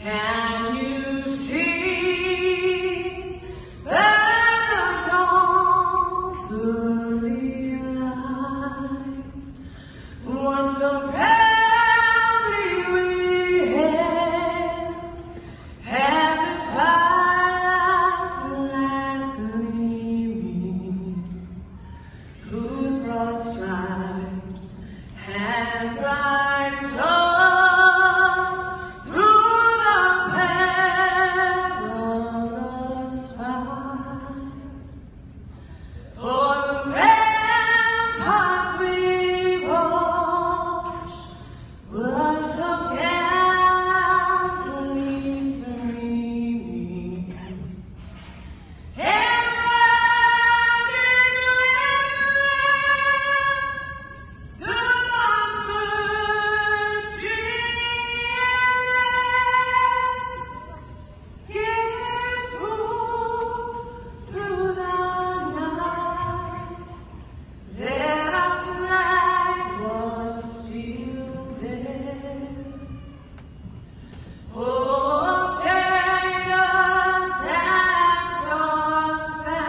Can you see that the dawn's early light was so proudly we had the twilight's last gleaming, whose broad stripes had bright stars through the perilous fight. O'er the ramparts we watched were so gallantly streaming, and the first gave proof through the night that our flag was still there. Oh, say does that star-spangled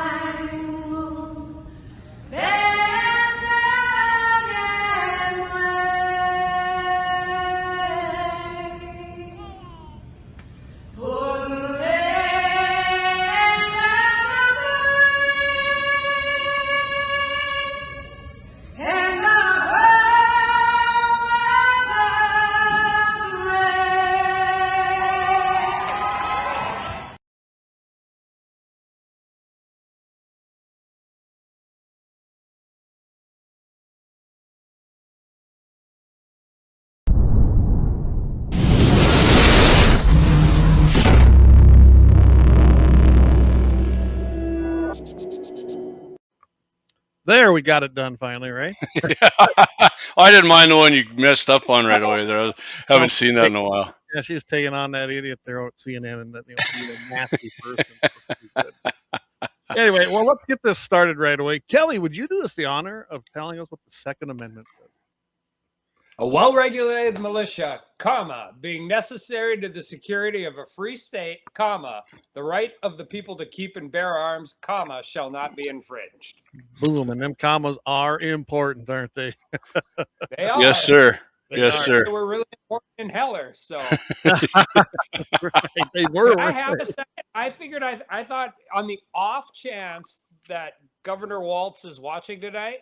banner yet wave for the land of the free and the home of the brave. There, we got it done finally, right? I didn't mind the one you messed up on right away there. I haven't seen that in a while. Yeah, she was taking on that idiot there at CNN, and that she's a nasty person. Anyway, well, let's get this started right away. Kelly, would you do us the honor of telling us what the Second Amendment says? A well-regulated militia, comma, being necessary to the security of a free state, comma, the right of the people to keep and bear arms, comma, shall not be infringed. Boom, and them commas are important, aren't they? They are. Yes, sir. They Yes, are. sir. They were really important in Heller, so. Right, they were. Can I have a second? I figured I thought on the off chance that Governor Waltz is watching tonight,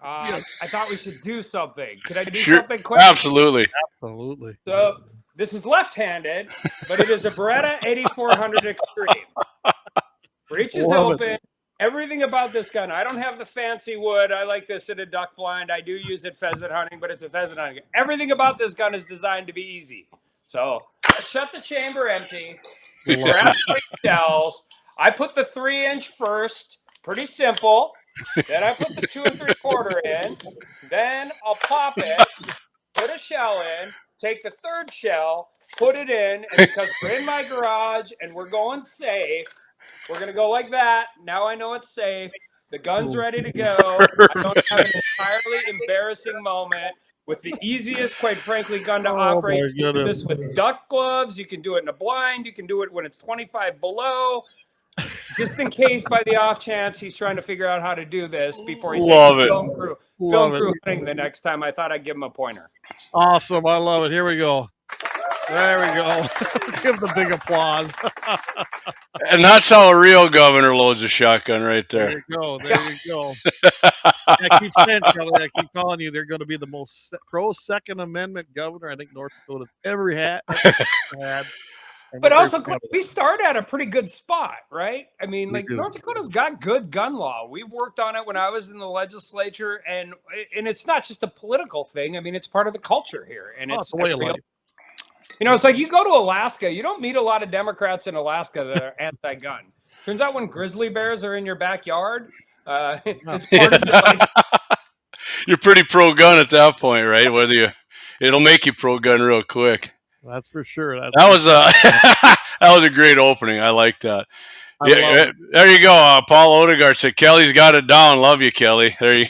I thought we should do something. Can I do something quick? Absolutely. Absolutely. So this is left-handed, but it is a Beretta 8400 Extreme. Reach is open. Everything about this gun. I don't have the fancy wood. I like this in a duck blind. I do use it pheasant hunting, but it's a pheasant hunting. Everything about this gun is designed to be easy. So let's shut the chamber empty. Grab 3 shells. I put the 3-inch first. Pretty simple. Then I put the 2 3/4 in. Then I'll pop it, put a shell in, take the 3rd shell, put it in, and because we're in my garage and we're going safe, we're going to go like that. Now I know it's safe. The gun's ready to go. I don't have an entirely embarrassing moment with the easiest, quite frankly, gun to operate. You can do this with duck gloves. You can do it in a blind. You can do it when it's 25 below. Just in case, by the off chance, he's trying to figure out how to do this before he takes the film crew hunting the next time. I thought I'd give him a pointer. Awesome. I love it. Here we go. There we go. Give the big applause. And that's how a real governor loads a shotgun right there. There you go. There you go. I keep saying, Kelly, I keep calling you, they're going to be the most pro-Second Amendment governor I think North Dakota's ever had. But also, we start at a pretty good spot, right? I mean, like North Dakota's got good gun law. We've worked on it when I was in the legislature, and it's not just a political thing. I mean, it's part of the culture here, and it's the way of life. You know, it's like you go to Alaska, you don't meet a lot of Democrats in Alaska that are anti-gun. Turns out when grizzly bears are in your backyard, it's part of the You're pretty pro-gun at that point, right? It'll make you pro-gun real quick. That's for sure. That was a great opening. I like that. Yeah, there you go. Paul Odegaard said Kelly's got it down. Love you, Kelly. There you.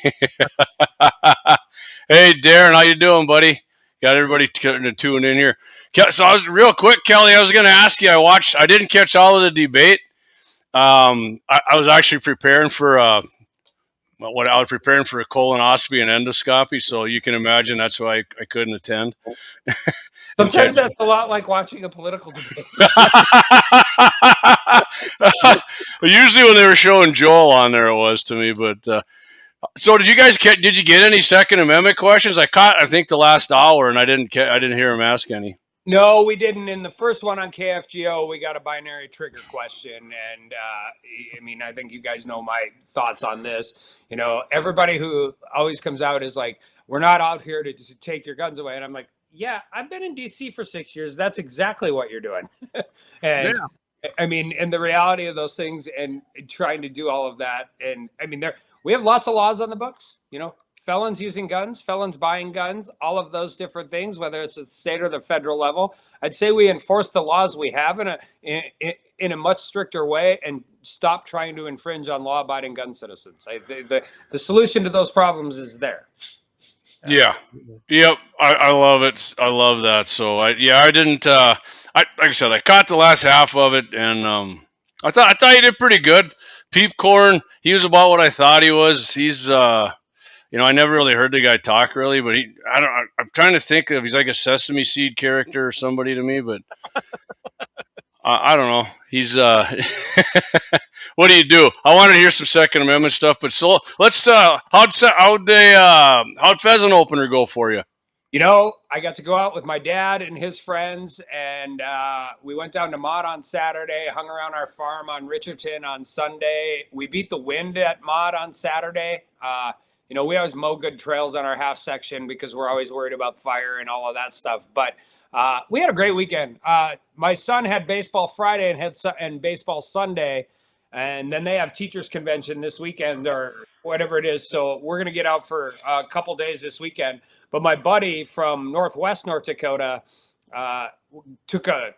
Hey, Darren, how you doing, buddy? Got everybody tuning in here. So I was real quick, Kelly. I was going to ask you. I didn't catch all of the debate. I was actually preparing for I was preparing for a colonoscopy and endoscopy, so you can imagine that's why I couldn't attend. Sometimes that's a lot like watching a political debate. Usually when they were showing Joel on there, it was to me. But so did you guys did you get any Second Amendment questions? I think the last hour, and I didn't hear him ask any. No, we didn't. In the first one on KFGO, we got a binary trigger question. And I mean, I think you guys know my thoughts on this. You know, everybody who always comes out is like, we're not out here to take your guns away. And I'm like, yeah, I've been in DC for 6 years. That's exactly what you're doing. And yeah. I mean, and the reality of those things and trying to do all of that. And I mean, we have lots of laws on the books, you know, felons using guns, felons buying guns, all of those different things, whether it's at the state or the federal level. I'd say we enforce the laws we have in a much stricter way and stop trying to infringe on law-abiding gun citizens. The solution to those problems is there. Yeah. Yep. I love it. I love that. So I didn't, like I said, I caught the last half of it, and I thought he did pretty good. Peep Corn, he was about what I thought he was. He's, you know, I never really heard the guy talk really, but I'm trying to think if he's like a Sesame Seed character or somebody to me, but I don't know. He's, what do you do? I wanted to hear some Second Amendment stuff, but so let's, how'd Pheasant Opener go for you? You know, I got to go out with my dad and his friends, and we went down to Mott on Saturday, hung around our farm on Richardson on Sunday. We beat the wind at Mott on Saturday. You know, we always mow good trails on our half section because we're always worried about fire and all of that stuff. But we had a great weekend. My son had baseball Friday and baseball Sunday, and then they have teachers convention this weekend or whatever it is. So we're going to get out for a couple days this weekend. But my buddy from Northwest North Dakota took a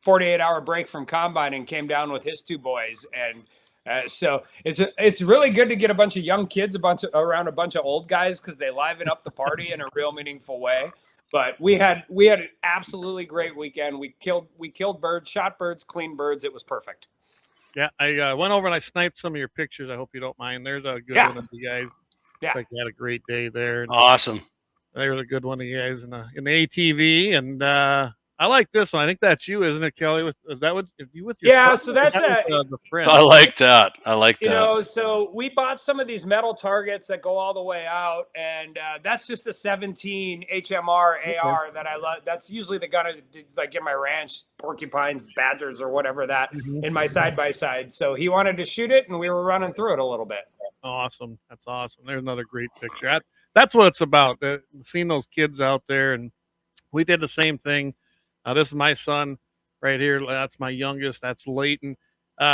48-hour break from combine and came down with his two boys. And so it's really good to get a bunch of young kids around a bunch of old guys because they liven up the party in a real meaningful way. But we had an absolutely great weekend. We killed birds, shot birds, cleaned birds. It was perfect. Yeah, I went over and I sniped some of your pictures. I hope you don't mind. There's a good one of you guys. Yeah, like you had a great day there. Awesome. There's a good one of you guys in the ATV, and I like this one. I think that's you, isn't it, Kelly? Is that what you with your? Yeah, son? so that's the friend. I like that. You know, so we bought some of these metal targets that go all the way out, and that's just a 17 HMR AR that I love. That's usually the gun like in my ranch, porcupines, badgers, or whatever that in my side-by-side. So he wanted to shoot it, and we were running through it a little bit. Awesome. That's awesome. There's another great picture. That's what it's about. Seeing those kids out there, and we did the same thing. This is my son right here. That's my youngest. That's Leighton.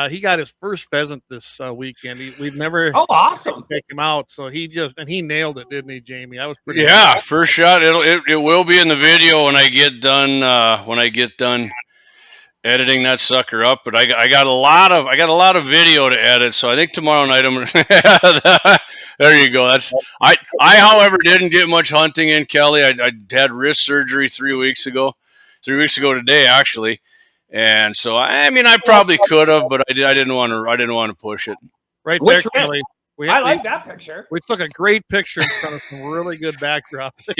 He got his first pheasant this weekend. We've never awesome pick him out, so he nailed it, didn't he, Jamie? I was pretty first shot. It will be in the video when I get done editing that sucker up. But I got a lot of video to edit, so I think tomorrow night I'm there you go. I however didn't get much hunting in, Kelly. I had wrist surgery 3 weeks ago. 3 weeks ago today, actually, and so I mean I probably could have, but I didn't want to push it. Right there, Kelly. I like that picture. We took a great picture in front of some really good backdrop there.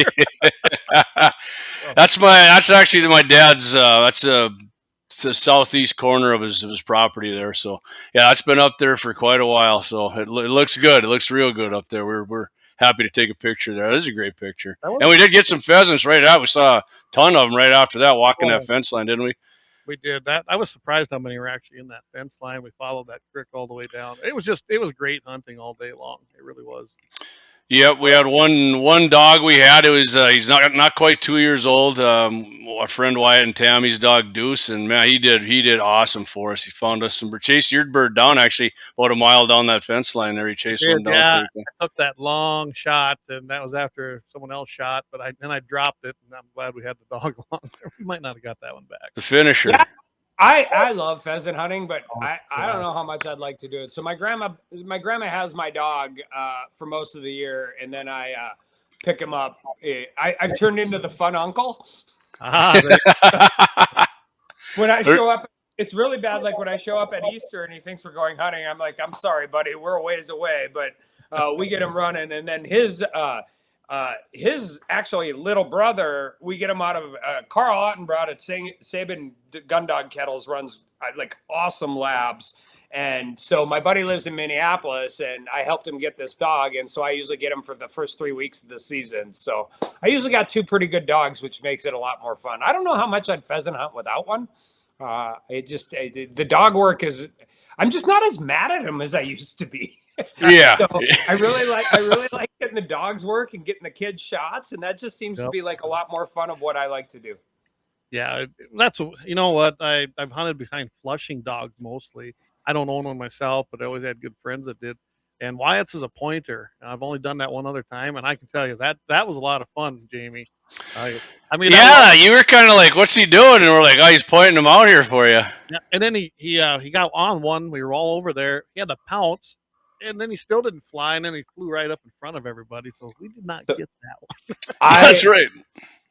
That's actually my dad's. That's the southeast corner of his property there. So yeah, it's been up there for quite a while. So it looks good. It looks real good up there. We're happy to take a picture there. This is a great picture. And we did get some pheasants right out. We saw a ton of them right after that walking that fence line, didn't we? We did that. I was surprised how many were actually in that fence line. We followed that creek all the way down. It was great hunting all day long. It really was. Yep, we had one dog we had. It was he's not quite 2 years old. Our friend Wyatt and Tammy's dog Deuce, and man, he did awesome for us. He found us some chased your bird down actually about a mile down that fence line there. He chased one down. Yeah, I took that long shot, and that was after someone else shot. But I dropped it, and I'm glad we had the dog along there. We might not have got that one back. The finisher. Yeah. I love pheasant hunting, but I don't know how much I'd like to do it. So my grandma has my dog for most of the year, and then I pick him up. I've turned into the fun uncle. When I show up, it's really bad. Like when I show up at Easter and he thinks we're going hunting, I'm like, I'm sorry, buddy, we're a ways away, but we get him running. And then his actually little brother, we get him out of Carl Ottenbrot at Sabin Gun Dog Kettles, runs like awesome labs. And so my buddy lives in Minneapolis, and I helped him get this dog. And so I usually get him for the first 3 weeks of the season. So I usually got 2 pretty good dogs, which makes it a lot more fun. I don't know how much I'd pheasant hunt without one. The dog work is, I'm just not as mad at him as I used to be. Yeah. So I really like getting the dogs work and getting the kids shots. And that just seems to be like a lot more fun of what I like to do. Yeah, that's, you know what, I've hunted behind flushing dogs mostly. I don't own one myself, but I always had good friends that did. And Wyatt's is a pointer. I've only done that one other time, and I can tell you that was a lot of fun, Jamie. I mean, yeah, you were kind of like, "What's he doing?" And we're like, "Oh, he's pointing them out here for you." Yeah, and then he got on one. We were all over there. He had to pounce, and then he still didn't fly, and then he flew right up in front of everybody. So we did not get that one. That's right.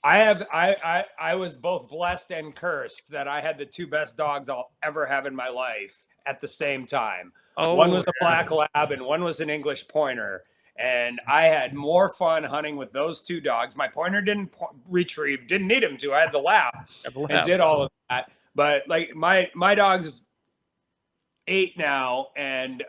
I was both blessed and cursed that I had the 2 best dogs I'll ever have in my life at the same time. One was a black lab and one was an English pointer. And I had more fun hunting with those 2 dogs. My pointer didn't retrieve, didn't need him to. I had the lab and did all of that. But like my dog's 8 now and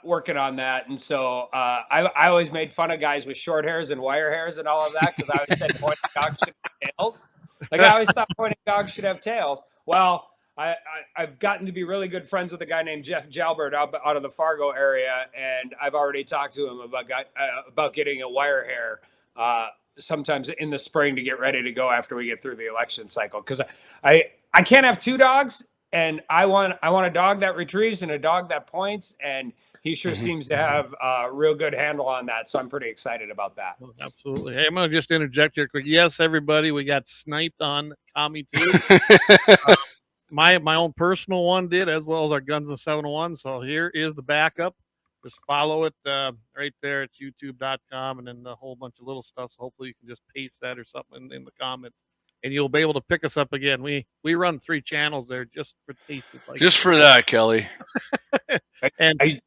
working on that. And so I always made fun of guys with short hairs and wire hairs and all of that, because I always said pointing dogs should have tails. Like I always thought pointing dogs should have tails. Well, I've gotten to be really good friends with a guy named Jeff Jalbert out of the Fargo area, and I've already talked to him about getting a wire hair sometimes in the spring to get ready to go after we get through the election cycle, because I can't have 2 dogs. And I want a dog that retrieves and a dog that points, and he sure seems to have a real good handle on that. So I'm pretty excited about that. Well, absolutely. Hey, I'm going to just interject here quick. Yes, everybody, we got sniped on Kami too. My own personal one did, as well as our Guns and 701. So here is the backup. Just follow it right there at youtube.com, and then a whole bunch of little stuff. So hopefully you can just paste that or something in the comments, and you'll be able to pick us up again. We run 3 channels there just for tastes. Like just for that, Kelly. And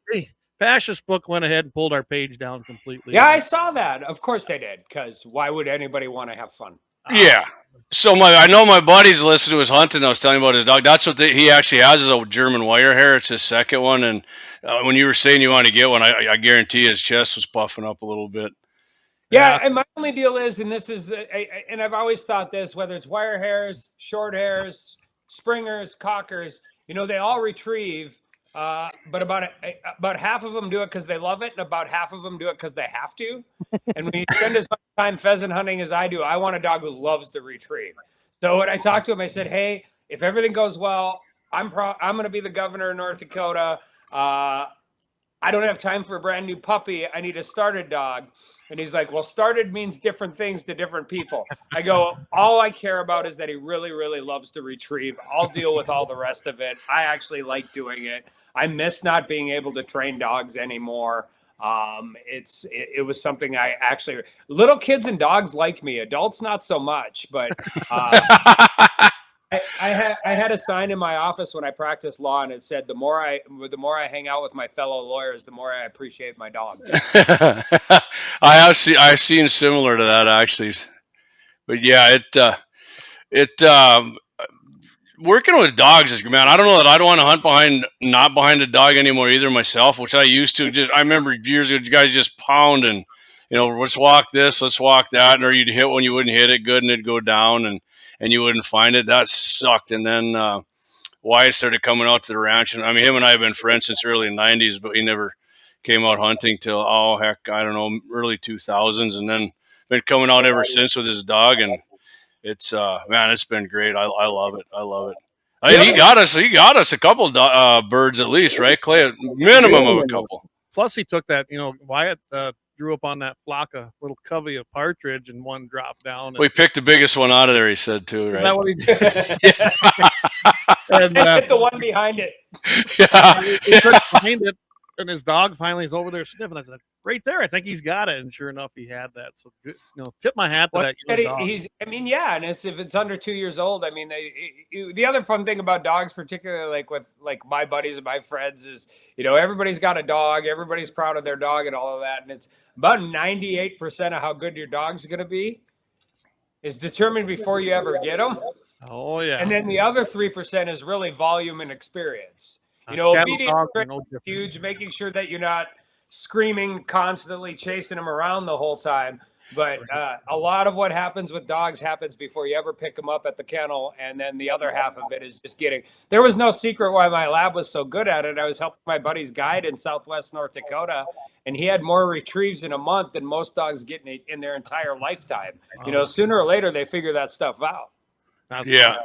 Fascist Book went ahead and pulled our page down completely. Yeah, I saw that. Of course they did, because why would anybody want to have fun? Yeah. So I know my buddy's listening to his hunting. I was telling him about his dog. That's what he actually has, is a German wire hair. It's his second one. And when you were saying you want to get one, I guarantee his chest was puffing up a little bit. Yeah, and my only deal is, and this is, and I've always thought this, whether it's wire hairs, short hairs, springers, cockers, they all retrieve, but about half of them do it because they love it, and about half of them do it because they have to. And when you spend as much time pheasant hunting as I do, I want a dog who loves to retrieve. So when I talked to him, I said, "Hey, if everything goes well, I'm going to be the governor of North Dakota. I don't have time for a brand new puppy. I need a started dog." And he's like, "Well, started means different things to different people." I go, "All I care about is that he really, really loves to retrieve. I'll deal with all the rest of it. I actually like doing it. I miss not being able to train dogs anymore." It was something I actually, little kids and dogs like me, adults not so much, but I had a sign in my office when I practiced law, and it said, the more I hang out with my fellow lawyers, the more I appreciate my dog. I've seen similar to that, actually. But yeah, working with dogs is, man, I don't know that I don't want to hunt not behind a dog anymore either myself, which I used to. I remember years ago, you guys just pound and, let's walk this, let's walk that. Or you'd hit one, you wouldn't hit it good and it'd go down and you wouldn't find it. That sucked. And then Wyatt started coming out to the ranch. And I mean, him and I have been friends since early 90s, but he never came out hunting till, I don't know, early 2000s. And then been coming out ever since with his dog. And it's, man, it's been great. I love it. I love it. I mean, he got us a couple birds at least, right, Clay? Minimum of a couple. Plus he took that, Wyatt drew up on that flock a little covey of partridge, and one dropped down. We picked the biggest one out of there, he said, too, right? Is that what he did? And hit the one behind it. Yeah. He took behind it, and his dog finally is over there sniffing. I said, right there, I think he's got it. And sure enough, he had that. So, good, tip my hat to Well, that young dog. and if it's under 2 years old, I mean, the other fun thing about dogs, particularly like with like my buddies and my friends, is everybody's got a dog, everybody's proud of their dog and all of that, and it's about 98% of how good your dog's going to be is determined before you ever get them. Oh yeah. And then the other 3% is really volume and experience. Cattle obedience dogs are is no different. huge, making sure that you're not screaming constantly, chasing them around the whole time. But a lot of what happens with dogs happens before you ever pick them up at the kennel. And then the other half of it is just there was no secret why my lab was so good at it. I was helping my buddy's guide in Southwest North Dakota, and he had more retrieves in a month than most dogs get in their entire lifetime. Sooner or later, they figure that stuff out. Yeah.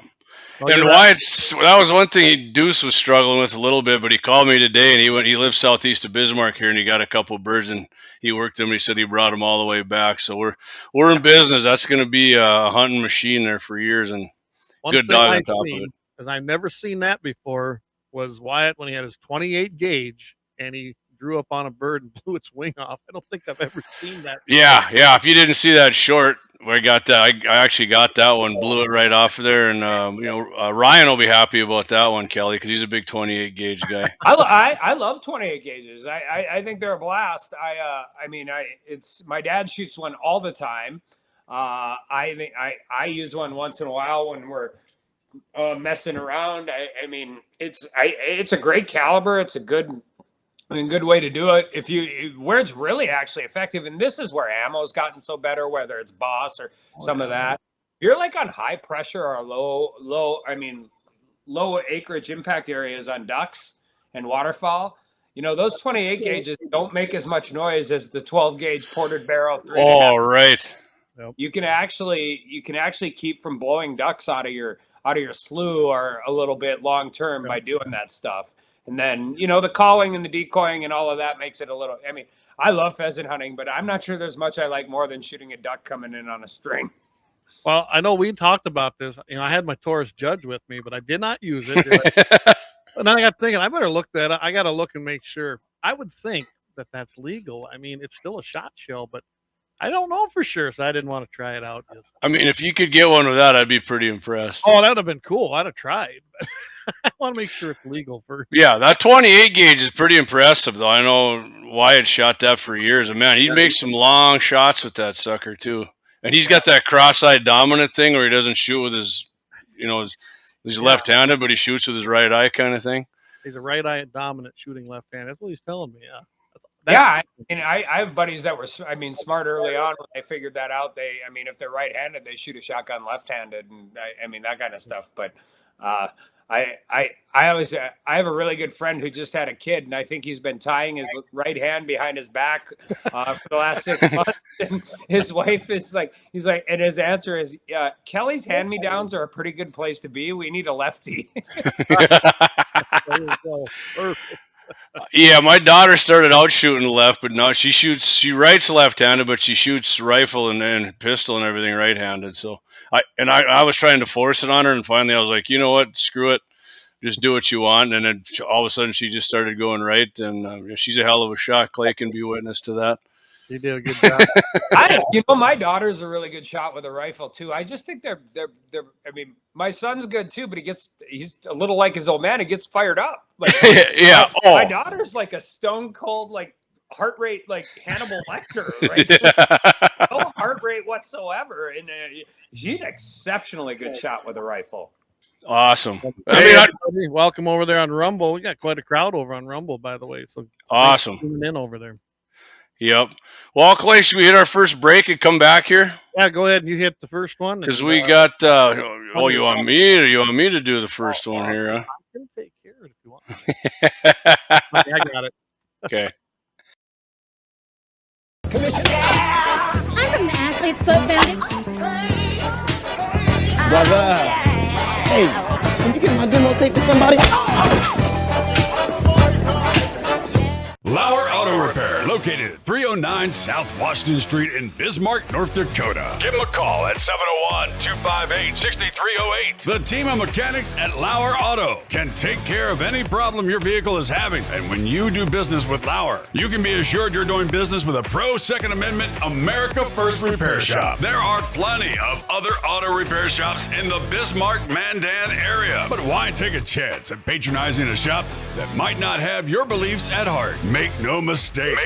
And that was one thing Deuce was struggling with a little bit, but he called me today, and he lives southeast of Bismarck here, and he got a couple of birds, and he worked them. He said he brought them all the way back. So we're in business. That's going to be a hunting machine there for years, and good dog on top of it. Because I've never seen that before, was Wyatt when he had his 28 gauge, and he drew up on a bird and blew its wing off. I don't think I've ever seen that before. Yeah. If you didn't see that short, I got that. I actually got that one, blew it right off of there, and Ryan will be happy about that one, Kelly, because he's a big 28 gauge guy. I love 28 gauges. I think they're a blast. My dad shoots one all the time. I think I use one once in a while when we're messing around. It's a great caliber. It's a good way to do it. Where it's really actually effective, and this is where ammo's gotten so better, whether it's Boss or some of that. If you're like on high pressure or low acreage impact areas on ducks and waterfowl, those 28 gauges don't make as much noise as the 12 gauge ported barrel. Oh, right. You can actually keep from blowing ducks out of your slough or a little bit long term by doing that stuff. And then, the calling and the decoying and all of that makes it a little, I love pheasant hunting, but I'm not sure there's much I like more than shooting a duck coming in on a string. Well, I know we talked about this. I had my Taurus Judge with me, but I did not use it. And then I got thinking, I better look that up. I got to look and make sure. I would think that that's legal. It's still a shot shell, but I don't know for sure, so I didn't want to try it out. If you could get one with that, I'd be pretty impressed. Oh, that would have been cool. I'd have tried. I want to make sure it's legal first. Yeah, that 28 gauge is pretty impressive, though. I know Wyatt shot that for years, and man, he makes some long shots with that sucker too. And he's got that cross-eyed dominant thing where he doesn't shoot with his, he's left-handed, but he shoots with his right eye kind of thing. He's a right eye dominant shooting left-handed. That's what he's telling me. I have buddies that were, smart early on when they figured that out. If they're right-handed, they shoot a shotgun left-handed, and that kind of stuff. But I have a really good friend who just had a kid, and I think he's been tying his right hand behind his back for the last 6 months. And his wife is like, and his answer is, Kelly's hand-me-downs are a pretty good place to be. We need a lefty. Yeah, my daughter started out shooting left, but now she writes left-handed, but she shoots rifle and pistol and everything right-handed. So I was trying to force it on her, and finally I was like, you know what, screw it, just do what you want. And then all of a sudden she just started going right, and she's a hell of a shot. Clay can be witness to that. He did a good job. My daughter's a really good shot with a rifle too. I just think they're. My son's good too, but he's a little like his old man. He gets fired up. Like, yeah. My daughter's like a stone cold, like heart rate, like Hannibal Lecter, right? No heart rate whatsoever, and she's an exceptionally good shot with a rifle. Awesome. Welcome over there on Rumble. We got quite a crowd over on Rumble, by the way. So awesome. Tuning in over there. Yep. Well, Clay, should we hit our first break and come back here? Yeah, go ahead and you hit the first one. Because we got. You want me to do the first one here? Huh? I can take care of it if you want. I got it. Okay. I'm from the Athlete's Foot Foundation. Brother, hey, can you get my demo tape to somebody? Lauer Auto Repair, located at 309 South Washington Street in Bismarck, North Dakota. Give them a call at 701-258-6308. The team of mechanics at Lauer Auto can take care of any problem your vehicle is having. And when you do business with Lauer, you can be assured you're doing business with a pro Second Amendment America First repair shop. There are plenty of other auto repair shops in the Bismarck-Mandan area. But why take a chance at patronizing a shop that might not have your beliefs at heart? Make no mistake.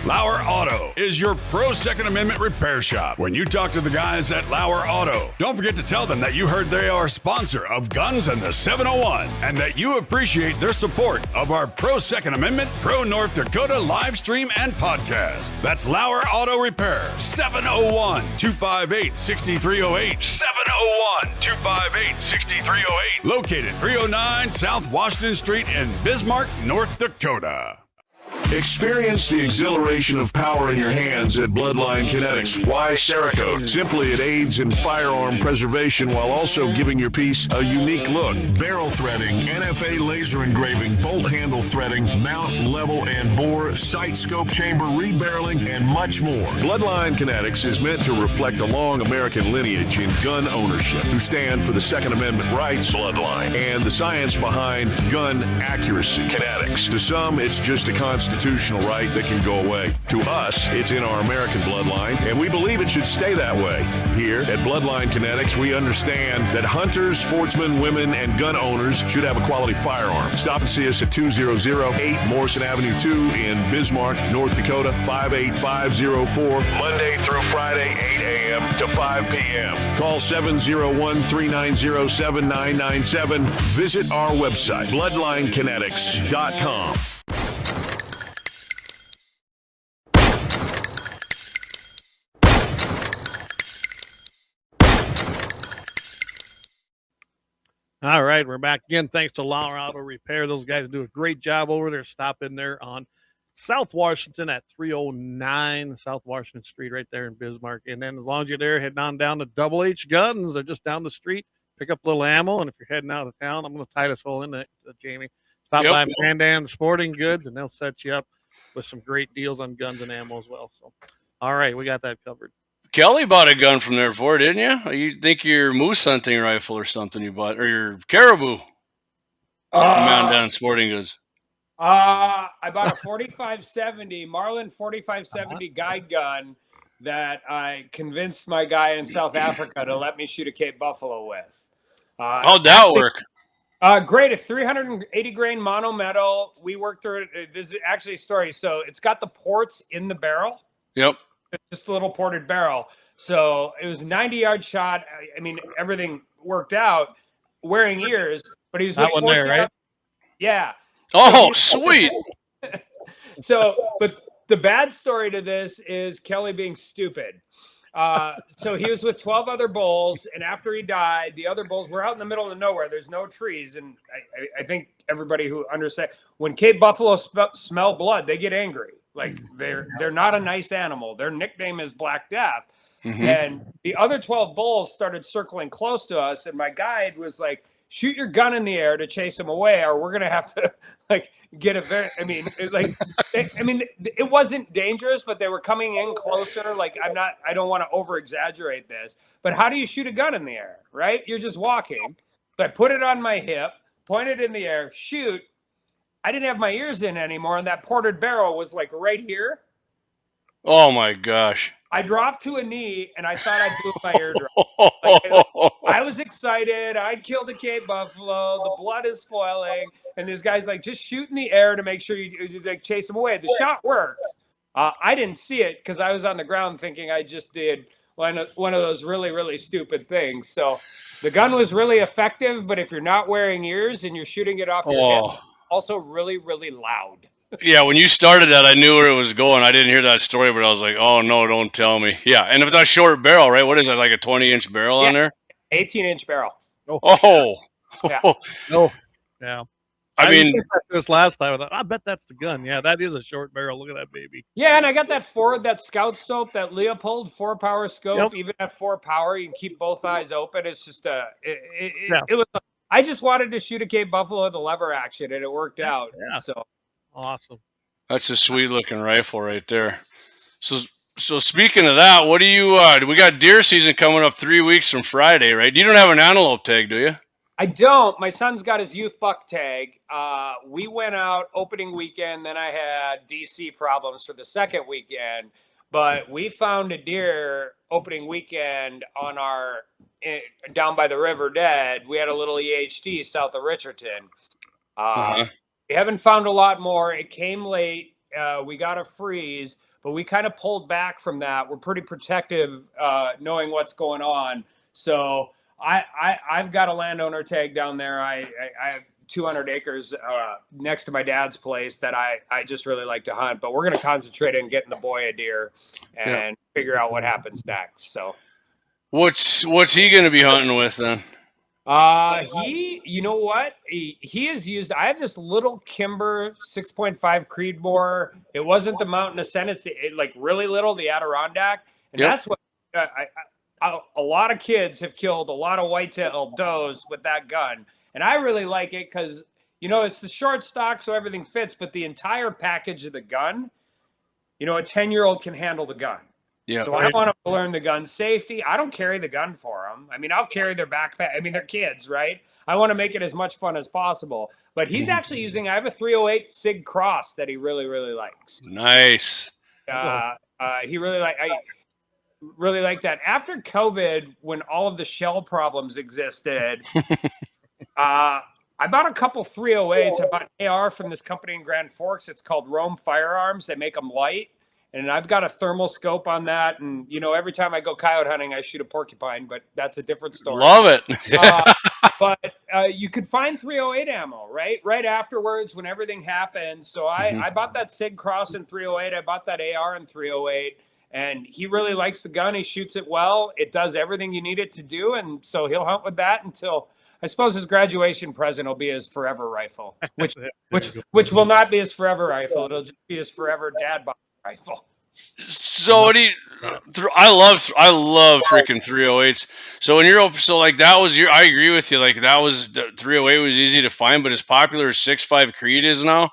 Lauer Auto is your pro Second Amendment repair shop. When you talk to the guys at Lauer Auto, don't forget to tell them that you heard they are a sponsor of Guns and the 701 and that you appreciate their support of our pro Second Amendment, pro North Dakota live stream and podcast. That's Lauer Auto Repair, 701-258-6308. 701-258-6308. Located 309 South Washington Street in Bismarck, North Dakota. Experience the exhilaration of power in your hands at Bloodline Kinetics. Why Cerakote? Simply, it aids in firearm preservation while also giving your piece a unique look. Barrel threading, NFA laser engraving, bolt handle threading, mount, level, and bore, sight scope chamber, rebarreling, and much more. Bloodline Kinetics is meant to reflect a long American lineage in gun ownership, who stand for the Second Amendment rights, Bloodline, and the science behind gun accuracy. Kinetics. To some, it's just a constitutional right that can go away. To us, it's in our American bloodline, and we believe it should stay that way. Here at Bloodline Kinetics, we understand that hunters, sportsmen, women, and gun owners should have a quality firearm. Stop and see us at 2008 Morrison Avenue 2 in Bismarck, North Dakota, 58504, Monday through Friday, 8 a.m. to 5 p.m. Call 701-390-7997. Visit our website, bloodlinekinetics.com. All right, we're back again. Thanks to Lauer Auto Repair. Those guys do a great job over there. Stop in there on South Washington at 309 South Washington Street right there in Bismarck. And then as long as you're there, heading on down to Double H Guns. They're just down the street. Pick up a little ammo. And if you're heading out of town, I'm going to tie this whole in, Jamie. Stop by Mandan Sporting Goods, and they'll set you up with some great deals on guns and ammo as well. So, all right, we got that covered. Kelly bought a gun from there before, didn't you? You think your moose hunting rifle or something you bought, or your caribou? Mandan Sporting Goods. I bought a 4570 Marlin 4570 guide gun that I convinced my guy in South Africa to let me shoot a Cape Buffalo with. How'd that work? Great. A 380 grain mono metal. We worked through it. This is actually a story. So it's got the ports in the barrel. Yep. It's just a little ported barrel. So it was a 90-yard shot. I mean, everything worked out. Wearing ears, but he was that one there, right? Yeah. Oh, sweet. So, but the bad story to this is Kelly being stupid. So he was with 12 other bulls, and after he died, the other bulls were out in the middle of nowhere. There's no trees, and I think everybody who understands when Cape Buffalo smell blood, they get angry. Like they're not a nice animal. Their nickname is Black Death. Mm-hmm. And the other 12 bulls started circling close to us, and my guide was like, shoot your gun in the air to chase them away, or we're going to have to like get a very, it wasn't dangerous, but they were coming in closer. Like I don't want to over exaggerate this, but how do you shoot a gun in the air, right? You're just walking. So I put it on my hip, pointed in the air, shoot. I didn't have my ears in anymore. And that ported barrel was like right here. Oh my gosh. I dropped to a knee, and I thought I blew my eardrum. I was excited. I'd killed a Cape Buffalo. The blood is spoiling. And this guy's like, just shoot in the air to make sure you like chase him away. The shot worked. I didn't see it because I was on the ground thinking I just did one of those really, really stupid things. So the gun was really effective, but if you're not wearing ears and you're shooting it off your head, also really, really loud. Yeah, when you started that, I knew where it was going. I didn't hear that story, but I was like, oh, no, don't tell me. Yeah, and if that short barrel, right? What is that, like a 20-inch barrel on there? 18-inch barrel. Oh. Yeah. Oh, yeah. I mean, this last time, I bet that's the gun. Yeah, that is a short barrel. Look at that baby. Yeah, and I got that Scout scope, that Leopold 4-power scope. Yep. Even at 4 power, you can keep both eyes open. It's just it was. I just wanted to shoot a Cape Buffalo with a lever action, and it worked out. Yeah. So awesome. That's a sweet looking rifle right there. So speaking of that, what do you? We got deer season coming up 3 weeks from Friday, right? You don't have an antelope tag, do you? I don't. My son's got his youth buck tag. We went out opening weekend. Then I had DC problems for the second weekend. But we found a deer opening weekend on our down by the river dead. We had a little EHD south of Richardson. We haven't found a lot more. It came late. We got a freeze, but we kind of pulled back from that. We're pretty protective, knowing what's going on. So I've got a landowner tag down there. I have 200 acres next to my dad's place that I just really like to hunt. But we're going to concentrate on getting the boy a deer and figure out what happens next. So what's he going to be hunting with then? You know what? He has used, I have this little Kimber 6.5 Creedmoor. It wasn't the Mountain Ascent. It's like really little, the Adirondack. And that's what a lot of kids have killed a lot of whitetail does with that gun. And I really like it because, you know, it's the short stock, so everything fits, but the entire package of the gun, you know, a 10-year-old can handle the gun. Yeah. So I want them to learn the gun safety. I don't carry the gun for them. I mean, I'll carry their backpack. I mean, they're kids, right? I want to make it as much fun as possible. But he's actually using, I have a 308 Sig Cross that he really, really likes. Nice. He really like that. After COVID, when all of the shell problems existed, I bought a couple 308s. I bought an AR from this company in Grand Forks. It's called Rome Firearms. They make them light. And I've got a thermal scope on that. And, you know, every time I go coyote hunting, I shoot a porcupine, but that's a different story. Love it. But you could find 308 ammo, right? Right afterwards when everything happened. So I bought that Sig Cross in 308. I bought that AR in 308. And he really likes the gun. He shoots it well. It does everything you need it to do. And so he'll hunt with that until, I suppose, his graduation present will be his forever rifle, which will not be his forever rifle. It'll just be his forever dad rifle. So what do you? I love freaking 308s. So when you're like that was your. I agree with you. Like that was the 308 was easy to find, but as popular as 6.5 Creed is now,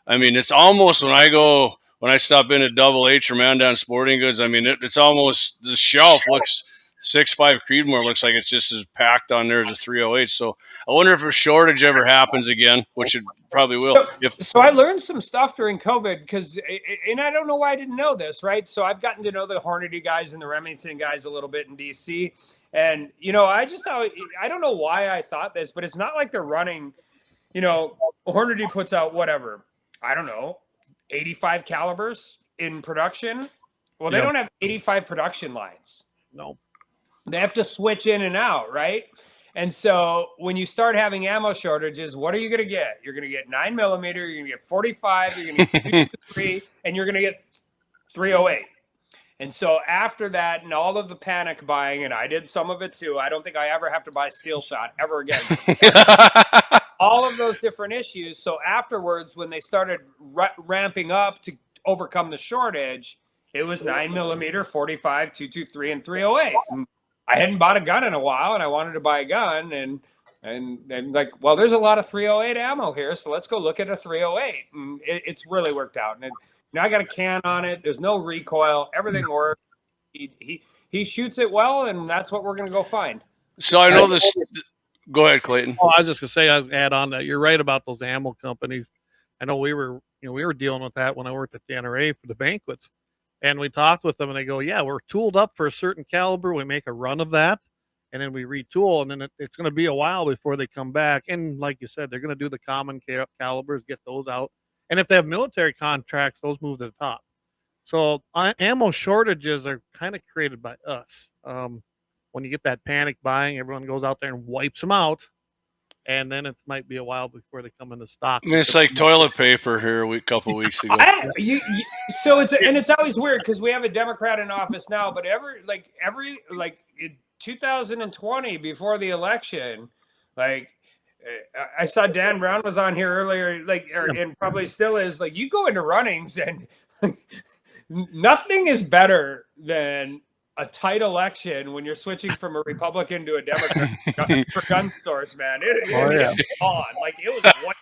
I mean, it's almost when I stop in at Double H or Mandan Sporting Goods. I mean, it's almost the shelf looks 6.5 Creedmoor looks like it's just as packed on there as a 308. So I wonder if a shortage ever happens again, which it probably will. So I learned some stuff during COVID because, and I don't know why I didn't know this, right? So I've gotten to know the Hornady guys and the Remington guys a little bit in DC. And, you know, I don't know why I thought this, but it's not like they're running, you know, Hornady puts out whatever, I don't know, 85 calibers in production. Well, they don't have 85 production lines. No. They have to switch in and out, right? And so when you start having ammo shortages, what are you going to get? You're going to get 9mm, you're going to get 45, you're going to get 3, and you're going to get 308. And so after that and all of the panic buying, and I did some of it too, I don't think I ever have to buy Steel Shot ever again. All of those different issues. So afterwards, when they started ramping up to overcome the shortage, it was 9mm, 45, 223, and 308. And I hadn't bought a gun in a while, and I wanted to buy a gun, and like, well, there's a lot of 308 ammo here, so let's go look at a 308. And it's really worked out. And now I got a can on it. There's no recoil. Everything works. He shoots it well, and that's what we're going to go find. So I know this. Go ahead, Clayton. Oh, I was just gonna say, I'd add on that. You're right about those ammo companies. I know we were dealing with that when I worked at the NRA for the banquets. And we talked with them, and they go, yeah, we're tooled up for a certain caliber. We make a run of that, and then we retool, and then it's going to be a while before they come back. And like you said, they're going to do the common calibers, get those out. And if they have military contracts, those move to the top. So ammo shortages are kind of created by us. When you get that panic buying, everyone goes out there and wipes them out. And then it might be a while before they come into stock. I mean, it's like toilet paper here a couple weeks ago. So it's always weird because we have a Democrat in office now, but every in 2020 before the election, like I saw Dan Brown was on here earlier, and probably still is. Like you go into runnings and nothing is better than a tight election when you're switching from a Republican to a Democrat for gun stores, man. It was on. Like it was one,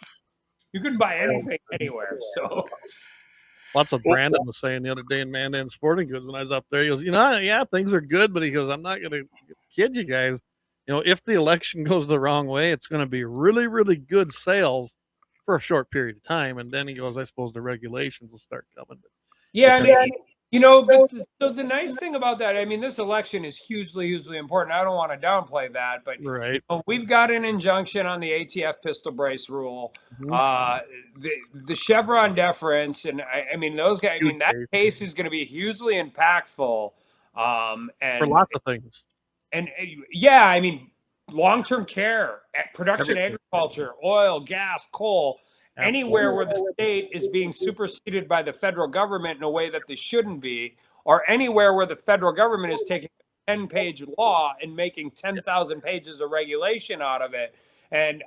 you couldn't buy anything anywhere. So Lots of Brandon was saying the other day in Mandan Sporting Goods when I was up there. He goes, yeah, things are good, but he goes, I'm not going to kid you guys. If the election goes the wrong way, it's going to be really, really good sales for a short period of time. And then he goes, I suppose the regulations will start coming. Yeah, but so the nice thing about that, I mean, this election is hugely, hugely important. I don't want to downplay that, but right. We've got an injunction on the ATF pistol brace rule, the Chevron deference, and I mean, those guys. I mean, that case is going to be hugely impactful, and for lots of things. And yeah, I mean, long-term care, production, agriculture, oil, gas, coal. Anywhere where the state is being superseded by the federal government in a way that they shouldn't be, or anywhere where the federal government is taking a 10-page law and making 10,000 pages of regulation out of it. And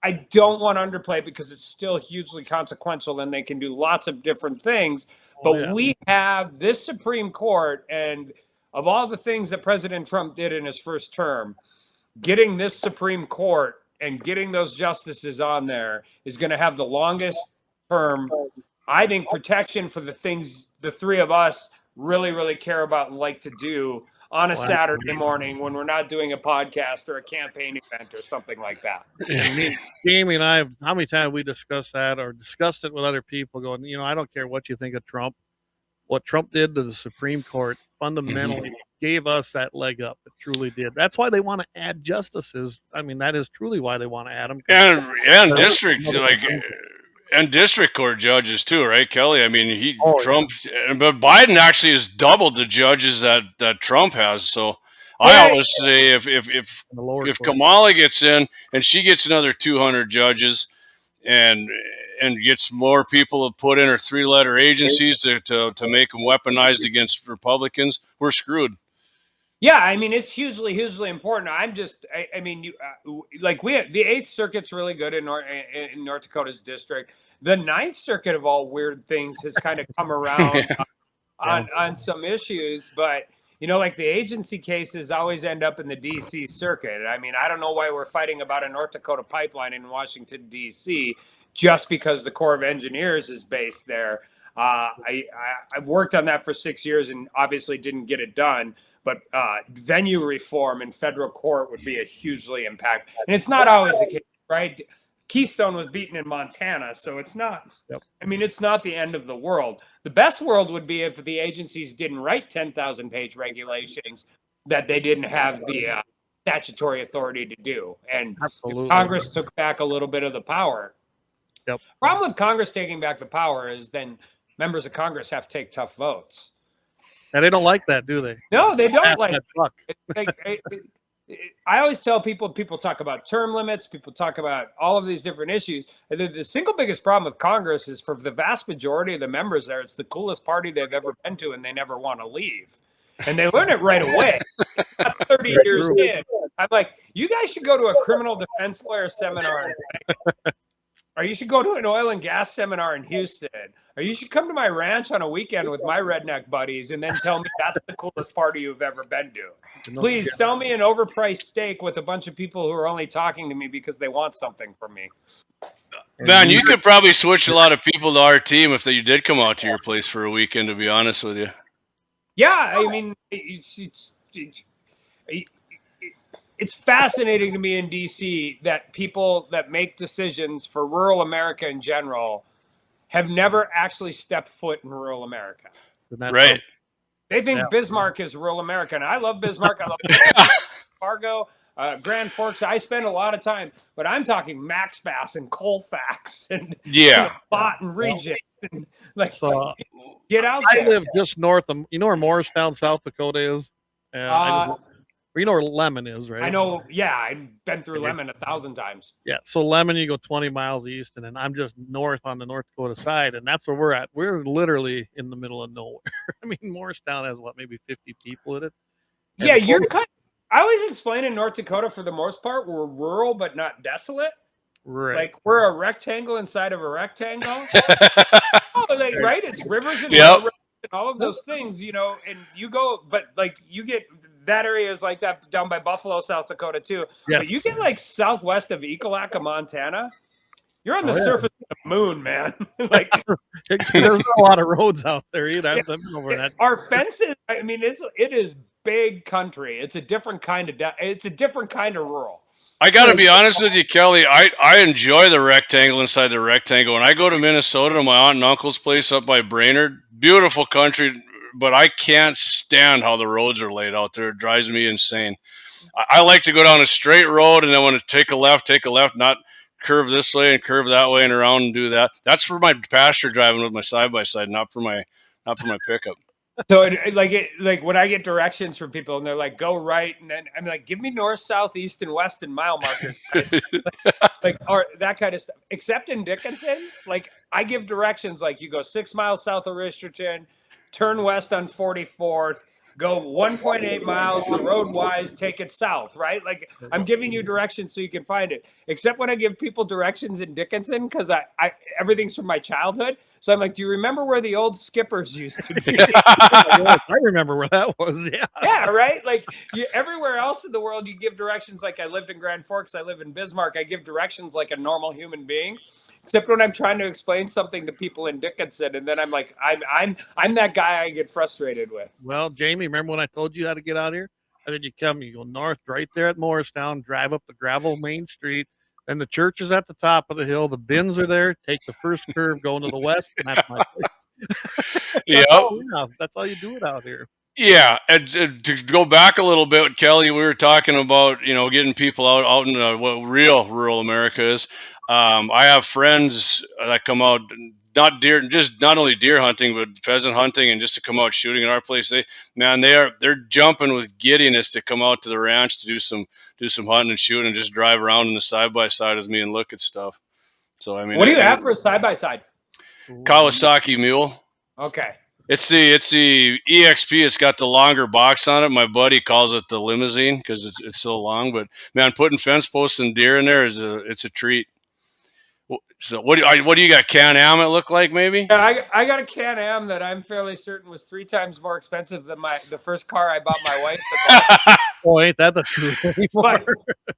I don't want to underplay it because it's still hugely consequential and they can do lots of different things. But we have this Supreme Court, and of all the things that President Trump did in his first term, getting this Supreme Court and getting those justices on there is going to have the longest term, I think, protection for the things the three of us really, really care about and like to do on a Saturday morning when we're not doing a podcast or a campaign event or something like that. Jamie and I, how many times we discussed that or discussed it with other people going, I don't care what you think of Trump. What Trump did to the Supreme Court fundamentally gave us that leg up. It truly did. That's why they want to add justices. I mean, that is truly why they want to add them. And district court judges too, right, Kelly? I mean, Trump, but Biden actually has doubled the judges that Trump has. So I always say if Kamala gets in and she gets another 200 judges and gets more people to put in her 3-letter agencies to make them weaponized against Republicans, we're screwed. Yeah, I mean, it's hugely, hugely important. I mean, we have the 8th Circuit's really good in North Dakota's district. The 9th Circuit, of all weird things, has kind of come around on some issues, but like the agency cases always end up in the D.C. Circuit. I mean, I don't know why we're fighting about a North Dakota pipeline in Washington, D.C., just because the Corps of Engineers is based there. I've worked on that for 6 years and obviously didn't get it done. But venue reform in federal court would be a hugely impact. And it's not always the case, right? Keystone was beaten in Montana, so it's not. I mean, it's not the end of the world. The best world would be if the agencies didn't write 10,000-page regulations that they didn't have the statutory authority to do. And Congress took back a little bit of the power. Problem with Congress taking back the power is then members of Congress have to take tough votes. And they don't like that, do they? No, they don't like it. I always tell people talk about term limits, people talk about all of these different issues. And the single biggest problem with Congress is for the vast majority of the members there, it's the coolest party they've ever been to, and they never want to leave. And they learn it right away. 30 years in. I'm like, you guys should go to a criminal defense lawyer seminar. Or you should go to an oil and gas seminar in Houston. Or you should come to my ranch on a weekend with my redneck buddies and then tell me that's the coolest party you've ever been to. Please sell me an overpriced steak with a bunch of people who are only talking to me because they want something from me. Man, you could probably switch a lot of people to our team if you did come out to your place for a weekend, to be honest with you. Yeah, I mean, it's fascinating to me in D.C. that people that make decisions for rural America in general have never actually stepped foot in rural America. Right. They think Bismarck is rural America, and I love Bismarck. I love Fargo, Grand Forks. I spend a lot of time, but I'm talking Max Bass and Colfax and Bott and Regent. And, get out there. I live just north of, where Morristown, South Dakota is? You know where Lemon is, right? I know. Yeah, I've been through Lemon 1,000 times. Yeah, so Lemon, you go 20 miles east, and then I'm just north on the North Dakota side, and that's where we're at. We're literally in the middle of nowhere. I mean, Morristown has maybe 50 people in it. And yeah, you're kind. I always explain in North Dakota, for the most part, we're rural but not desolate. Right. Like we're a rectangle inside of a rectangle. Right? It's rivers and and all of those things, and you go, but you get. That area is like that down by Buffalo, South Dakota, too. Yes. But you get southwest of Ekalaka, Montana, You're on the Oh, yeah. surface of the moon, man. Like There's not a lot of roads out there either. I've been over that. our fences. I mean, it is big country. It's a different kind of rural. I got to be honest with you, Kelly. I enjoy the rectangle inside the rectangle. When I go to Minnesota to my aunt and uncle's place up by Brainerd, beautiful country, but I can't stand how the roads are laid out there. It drives me insane. I like to go down a straight road, and then when to take a left, not curve this way and curve that way and around and do that. That's for my pasture driving with my side-by-side, not for my pickup. So like when I get directions from people and they're like, go right, and then I'm like, give me north, south, east, and west and mile markers, guys. like or that kind of stuff. Except in Dickinson, like I give directions like you go 6 miles south of Richardson, turn west on 44th, go 1.8 miles the road wise, take it south, right? Like I'm giving you directions so you can find it. Except when I give people directions in Dickinson, because I everything's from my childhood. So I'm like, do you remember where the old Skippers used to be? I remember where that was. Yeah. Yeah, right. Like everywhere else in the world, you give directions. Like I lived in Grand Forks, I live in Bismarck. I give directions like a normal human being. Except when I'm trying to explain something to people in Dickinson, and then I'm like, I'm that guy I get frustrated with. Well, Jamie, remember when I told you how to get out here? I said you go north right there at Morristown, drive up the gravel main street, and the church is at the top of the hill. The bins are there. Take the first curve going to the west, and that's my place. Yeah, that's how you do it out here. Yeah, and to go back a little bit, Kelly, we were talking about getting people out in what real rural America is. I have friends that come out not only deer hunting but pheasant hunting, and just to come out shooting at our place. They're jumping with giddiness to come out to the ranch to do some hunting and shooting and just drive around in the side by side with me and look at stuff. So I mean, what do you have for a side by side? Kawasaki mule. Okay. It's the EXP. It's got the longer box on it. My buddy calls it the limousine because it's so long. But man, putting fence posts and deer in there it's a treat. So what do you got? Can-Am it look like maybe? Yeah, I got a Can-Am that I'm fairly certain was 3 times more expensive than the first car I bought my wife. Oh, ain't that the truth anymore? But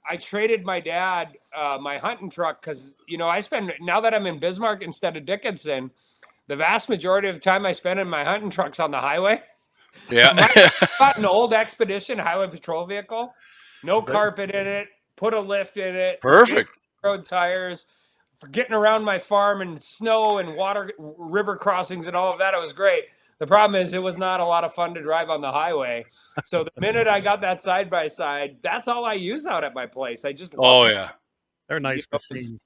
I traded my dad my hunting truck because now that I'm in Bismarck instead of Dickinson, the vast majority of the time I spend in my hunting truck's on the highway. Yeah. I got an old Expedition highway patrol vehicle, no carpet in it, put a lift in it, Perfect. Road tires. For getting around my farm and snow and river crossings and all of that, it was great. The problem is it was not a lot of fun to drive on the highway. So the minute I got that side by side, that's all I use out at my place. I just love it. Yeah, they're nice machines.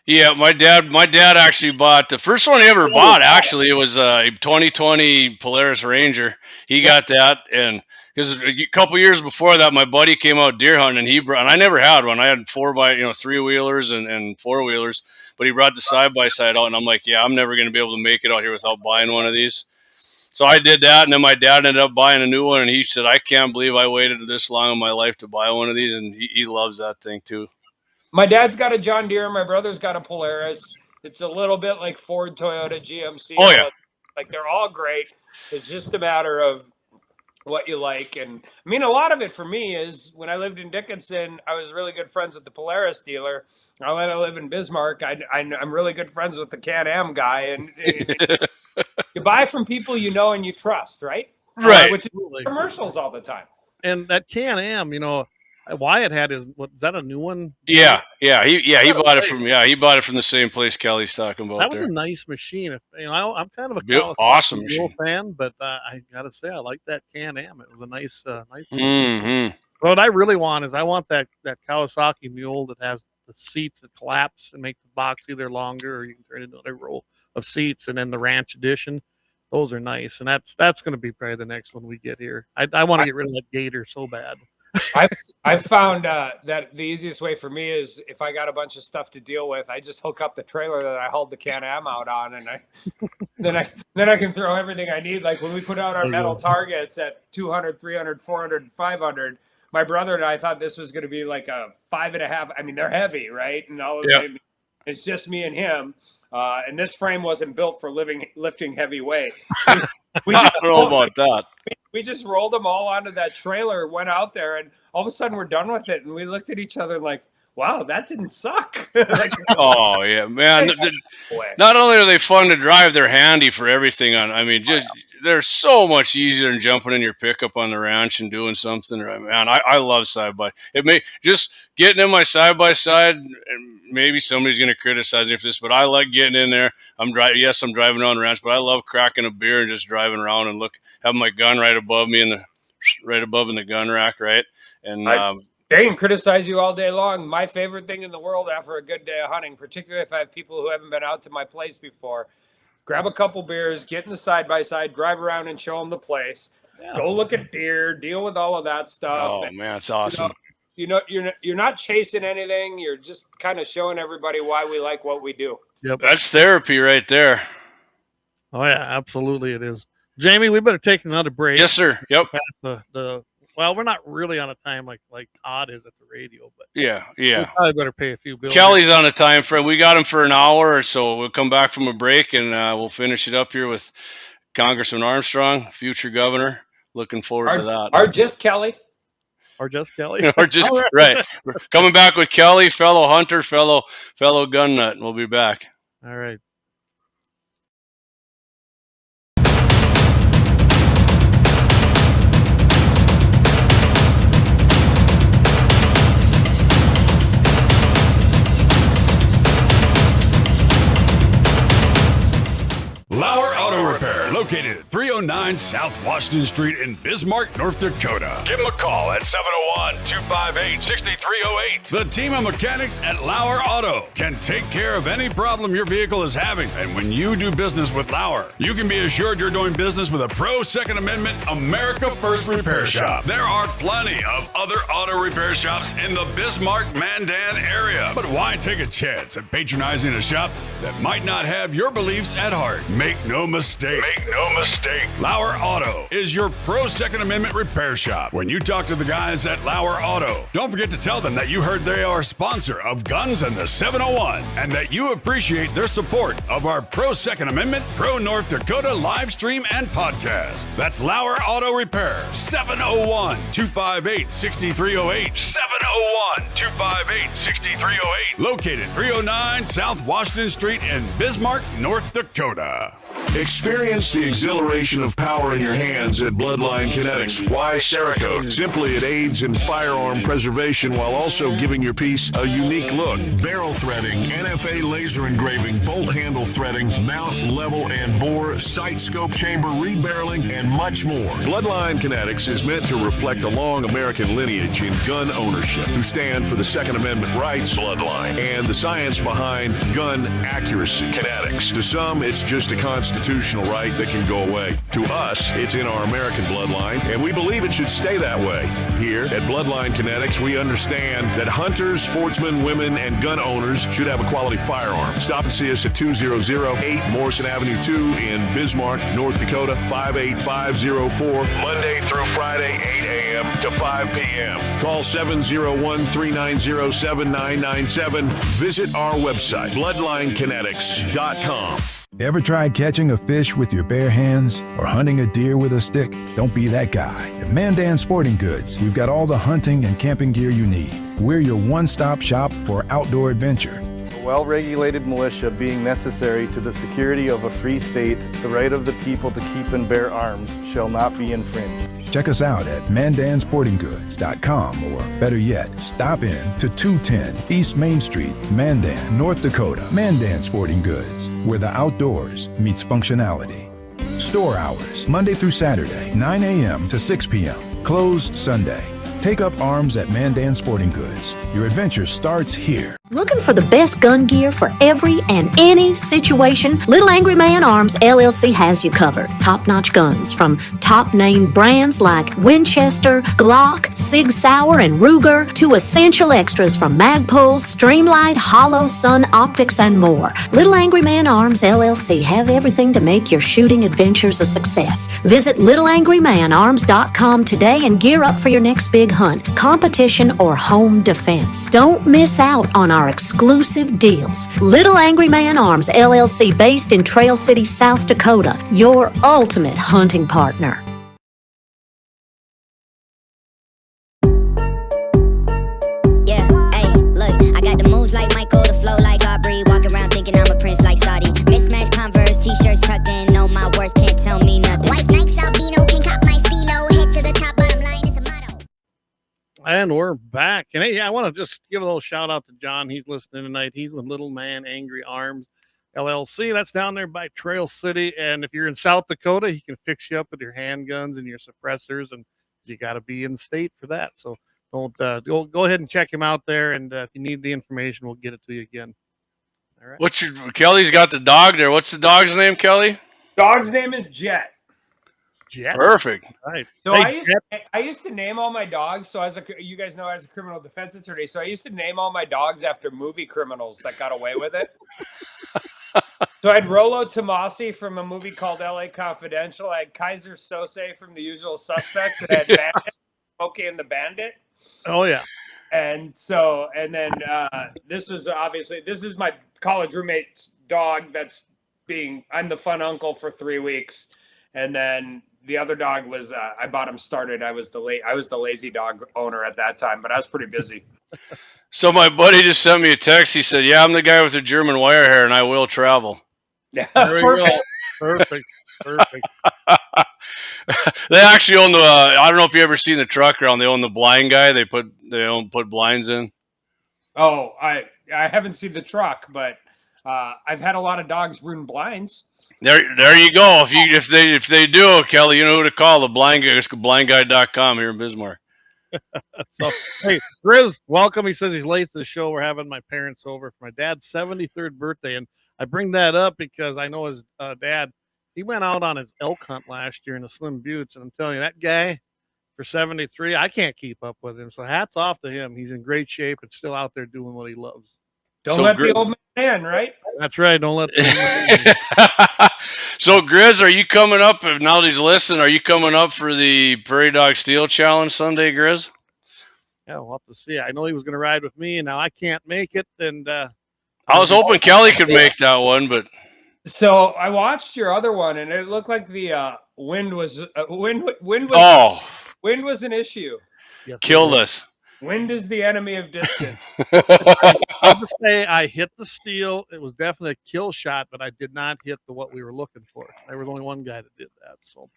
Yeah, my dad actually bought the first one he ever bought. Actually, it was a 2020 Polaris Ranger. He got that, and because a couple years before that, my buddy came out deer hunting, and and I never had one. I had 3-wheelers and 4-wheelers, but he brought the side by side out, and I'm like, yeah, I'm never going to be able to make it out here without buying one of these. So I did that, and then my dad ended up buying a new one, and he said, I can't believe I waited this long in my life to buy one of these, and he loves that thing too. My dad's got a John Deere. My brother's got a Polaris. It's a little bit like Ford, Toyota, GMC. Oh, yeah. Like they're all great. It's just a matter of what you like. And I mean, a lot of it for me is when I lived in Dickinson, I was really good friends with the Polaris dealer. Now that I live in Bismarck, I'm really good friends with the Can-Am guy. And you buy from people you know and you trust, right? Right. Which is commercials all the time. And that Can-Am, Wyatt had is that a new one? He bought it from the same place Kelly's talking about. That was a nice machine. I'm kind of a awesome machine fan, but I gotta say I like that Can-Am. It was a nice. Mm-hmm. What I really want is that Kawasaki Mule that has the seats that collapse and make the box either longer, or you can turn it into another row of seats, and then the Ranch Edition. Those are nice, and that's going to be probably the next one we get here. I want to get rid of that Gator so bad. I've found that the easiest way for me is if I got a bunch of stuff to deal with, I just hook up the trailer that I hauled the Can-Am out on, and then I can throw everything I need. Like when we put out our metal targets at 200, 300, 400, 500, my brother and I thought this was going to be like a 5.5. I mean, they're heavy, right? And all of them, it's just me and him. And this frame wasn't built for lifting heavy weight. We I just don't know about that. we just rolled them all onto that trailer, went out there, and all of a sudden we're done with it. And we looked at each other like, wow, that didn't suck. Like, Oh yeah, man. Not only are they fun to drive, they're handy for everything. They're so much easier than jumping in your pickup on the ranch and doing something. Man, I love side by. Just getting in my side by side. And maybe somebody's going to criticize me for this, but I like getting in there. I'm driving around the ranch, but I love cracking a beer and just driving around and having my gun right above me in the gun rack, right? And they can criticize you all day long. My favorite thing in the world after a good day of hunting, particularly if I have people who haven't been out to my place before, grab a couple beers, get in the side-by-side, drive around and show them the place. Yeah. Go look at deer, deal with all of that stuff. Oh, man, it's awesome. You're not chasing anything. You're just kind of showing everybody why we like what we do. Yep. That's therapy right there. Oh, yeah, absolutely it is. Jamie, we better take another break. Yes, sir. Yep. Well, we're not really on a time like Todd is at the radio, but yeah. We probably better pay a few bills. Kelly's on a time frame. We got him for an hour or so. We'll come back from a break and we'll finish it up here with Congressman Armstrong, future governor. Looking forward to that. Or just Kelly. Or just Kelly. Or just right. We're coming back with Kelly, fellow hunter, fellow gun nut. We'll be back. All right. Lauer Auto Repair, located at 309 South Washington Street in Bismarck, North Dakota. Give them a call at 701-258-6308. The team of mechanics at Lauer Auto can take care of any problem your vehicle is having. And when you do business with Lauer, you can be assured you're doing business with a pro Second Amendment America First repair shop. There are plenty of other auto repair shops in the Bismarck-Mandan area. But why take a chance at patronizing a shop that might not have your beliefs at heart? Make no mistake. Lauer Auto is your pro Second Amendment repair shop. When you talk to the guys at Lauer Auto, don't forget to tell them that you heard they are a sponsor of Guns and the 701 and that you appreciate their support of our pro Second Amendment, pro North Dakota live stream and podcast. That's Lauer Auto Repair, 701-258-6308. 701-258-6308. Located 309 South Washington Street in Bismarck, North Dakota. Experience the exhilaration of power in your hands at Bloodline Kinetics. Why Cerakote? Simply, it aids in firearm preservation while also giving your piece a unique look. Barrel threading, NFA laser engraving, bolt handle threading, mount, level, and bore, sight scope chamber, rebarreling, and much more. Bloodline Kinetics is meant to reflect a long American lineage in gun ownership, who stand for the Second Amendment rights, Bloodline, and the science behind gun accuracy, Kinetics. To some, it's just a constitutional right that can go away. To us, it's in our American bloodline, and we believe it should stay that way. Here at Bloodline Kinetics, we understand that hunters, sportsmen, women, and gun owners should have a quality firearm. Stop and see us at 2008 Morrison Avenue 2 in Bismarck, North Dakota, 58504, Monday through Friday, 8 a.m. to 5 p.m. Call 701-390-7997. Visit our website, bloodlinekinetics.com. Ever tried catching a fish with your bare hands or hunting a deer with a stick? Don't be that guy. At Mandan Sporting Goods, we've got all the hunting and camping gear you need. We're your one-stop shop for outdoor adventure. A well-regulated militia being necessary to the security of a free state, the right of the people to keep and bear arms shall not be infringed. Check us out at mandansportinggoods.com, or better yet, stop in to 210 East Main Street, Mandan, North Dakota. Mandan Sporting Goods, where the outdoors meets functionality. Store hours, Monday through Saturday, 9 a.m. to 6 p.m. Closed Sunday. Take up arms at Mandan Sporting Goods. Your adventure starts here. Looking for the best gun gear for every and any situation? Little Angry Man Arms LLC has you covered. Top-notch guns from top-name brands like Winchester, Glock, Sig Sauer, and Ruger to essential extras from Magpul, Streamlight, Hollow, Sun Optics, and more. Little Angry Man Arms LLC have everything to make your shooting adventures a success. Visit littleangrymanarms.com today and gear up for your next big hunt, competition, or home defense. Don't miss out on our exclusive deals. Little Angry Man Arms LLC, based in Trail City, South Dakota, your ultimate hunting partner. Yeah, hey, look, I got the moves like Michael, the flow like Aubrey. Walk around thinking I'm a prince like Saudi. Mismatched Converse, t-shirts tucked in, know my worth, can't tell me nothing. White Nikes, albino, can cop my stilo. Head to the top, bottom line is a motto. And we're back. And hey, I want to just give a little shout out to John. He's listening tonight. He's with Little Man Angry Arms LLC. That's down there by Trail City. And if you're in South Dakota, he can fix you up with your handguns and your suppressors. And you got to be in the state for that. So don't go ahead and check him out there. And if you need the information, we'll get it to you again. All right. Kelly's got the dog there. What's the dog's name, Kelly? Dog's name is Jet. Jet. Perfect. Right. So Hey, I used to name all my dogs. So you guys know, as a criminal defense attorney, so I used to name all my dogs after movie criminals that got away with it. So I had Rollo Tomasi from a movie called LA Confidential. I had Kaiser Sose from The Usual Suspects. And I had Bandit, Smokey and the Bandit. Oh yeah. And then this is my college roommate's dog I'm the fun uncle for 3 weeks. And then the other dog was I bought him started. I was the lazy dog owner at that time, but I was pretty busy. So my buddy just sent me a text. He said, "Yeah, I'm the guy with the German wire hair, and I will travel." Yeah, There we go. perfect. Perfect. They actually own the. I don't know if you ever seen the truck around. They own the blind guy. They put blinds in. Oh, I haven't seen the truck, but I've had a lot of dogs ruin blinds. There you go. If they do, Kelly, you know who to call. The blind guy. It's blindguy.com here in Bismarck. So, hey, Grizz, welcome. He says he's late to the show. We're having my parents over for my dad's 73rd birthday. And I bring that up because I know his dad, he went out on his elk hunt last year in the Slim Buttes. And I'm telling you, that guy for 73, I can't keep up with him. So hats off to him. He's in great shape and still out there doing what he loves. Don't let the old man, right? That's right. Don't let the old man. So, Grizz, are you coming up? If now that he's listening, are you coming up for the Prairie Dog Steel Challenge Sunday, Grizz? Yeah, we'll have to see. I know he was going to ride with me, and now I can't make it. And I was hoping Kelly could make that one, but so I watched your other one, and it looked like the wind was an issue. Yes, killed us. Wind is the enemy of distance. I'll just say I hit the steel. It was definitely a kill shot, but I did not hit what we were looking for. I was only one guy that did that. So,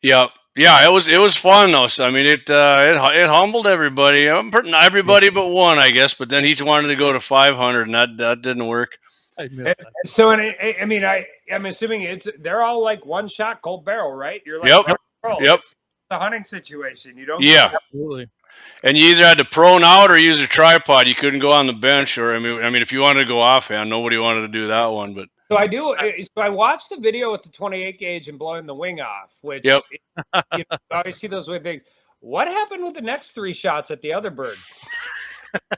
yeah, it was fun though. So, I mean, it humbled everybody. Not everybody but one, I guess. But then he wanted to go to 500, and that didn't work. I missed that. So, I'm assuming they're all like one shot, cold barrel, right? You're like, Yep. It's a hunting situation. You don't. Yeah. Absolutely. And you either had to prone out or use a tripod. You couldn't go on the bench, or I mean, if you wanted to go offhand, nobody wanted to do that one. But so I do. So I watched the video with the 28 gauge and blowing the wing off, which Yep. You always see those weird things. What happened with the next 3 shots at the other bird?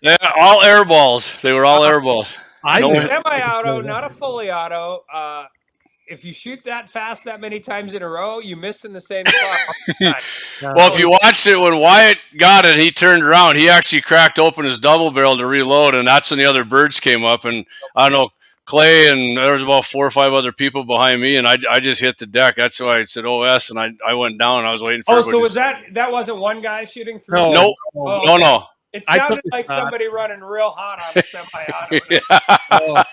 yeah, all air balls. They were all air balls. Semi-auto, not a fully auto. If you shoot that fast that many times in a row, you miss in the same spot. Well, if you watched it when Wyatt got it, he turned around. He actually cracked open his double barrel to reload, and that's when the other birds came up. And I don't know, Clay and there was about 4 or 5 other people behind me, and I just hit the deck. That's why I said OS, and I went down. And I was waiting for. Oh, so was that wasn't one guy shooting through? No. Nope. Oh, No. It sounded like somebody running real hot on the semi-auto. Yeah.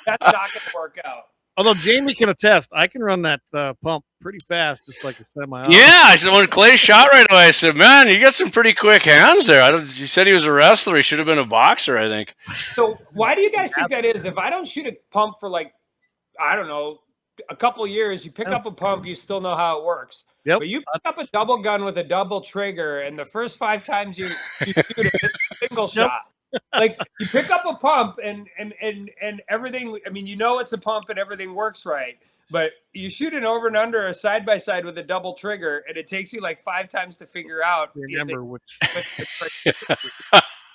That's not going to work out. Although Jamie can attest, I can run that pump pretty fast, just like a semi-auto. Yeah, I said when Clay shot right away, I said, "Man, you got some pretty quick hands there." You said he was a wrestler. He should have been a boxer, I think. So why do you guys think that is? If I don't shoot a pump for like, I don't know, a couple years, you pick up a pump, you still know how it works. Yep. But you pick up a double gun with a double trigger, and the first 5 times you shoot it, it's a single shot. Like you pick up a pump and everything. I mean, you know it's a pump and everything works right. But you shoot an over and under a side by side with a double trigger, and it takes you like 5 times to figure out. Remember which.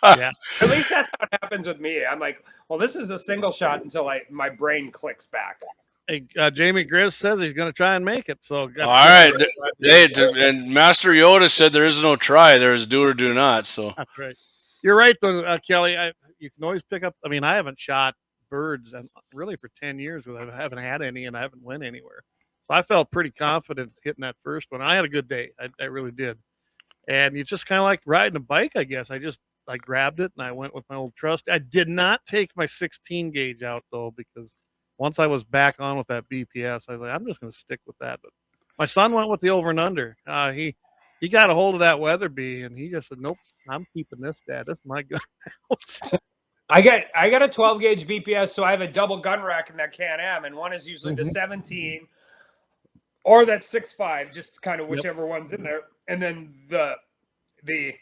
Yeah. At least that's how it happens with me. I'm like, well, this is a single shot until my brain clicks back. Hey, Jamie Grizz says he's going to try and make it. So all right, and Master Yoda said there is no try. There is do or do not. So that's right. You're right, though, Kelly. you can always pick up. I mean, I haven't shot birds and really for 10 years because I haven't had any and I haven't went anywhere. So I felt pretty confident hitting that first one. I had a good day. I really did. And it's just kind of like riding a bike, I guess. I grabbed it and I went with my old trusty. I did not take my 16 gauge out though, because once I was back on with that BPS, I was like, I'm just going to stick with that. But my son went with the over and under. He got a hold of that Weatherby and he just said, nope, I'm keeping this, Dad. This is my gun. I got a 12 gauge BPS, so I have a double gun rack in that Can-Am, and one is usually the 17 or that 6.5, just kind of whichever one's in there. And then the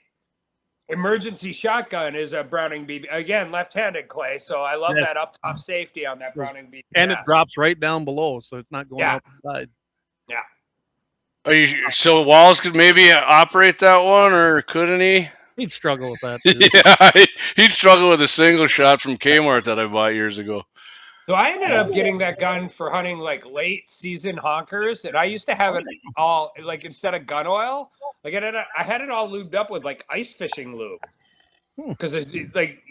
emergency shotgun is a Browning BB, again, left-handed, Clay. So I love that up top safety on that Browning BB. And it drops right down below, so it's not going out the side. Yeah. Are you so Wallace could maybe operate that one, or couldn't he? He'd struggle with that. Too. Yeah, he'd struggle with a single shot from Kmart that I bought years ago. So I ended up getting that gun for hunting like late season honkers, and I used to have it all like instead of gun oil, like I had it all lubed up with like ice fishing lube. Because like,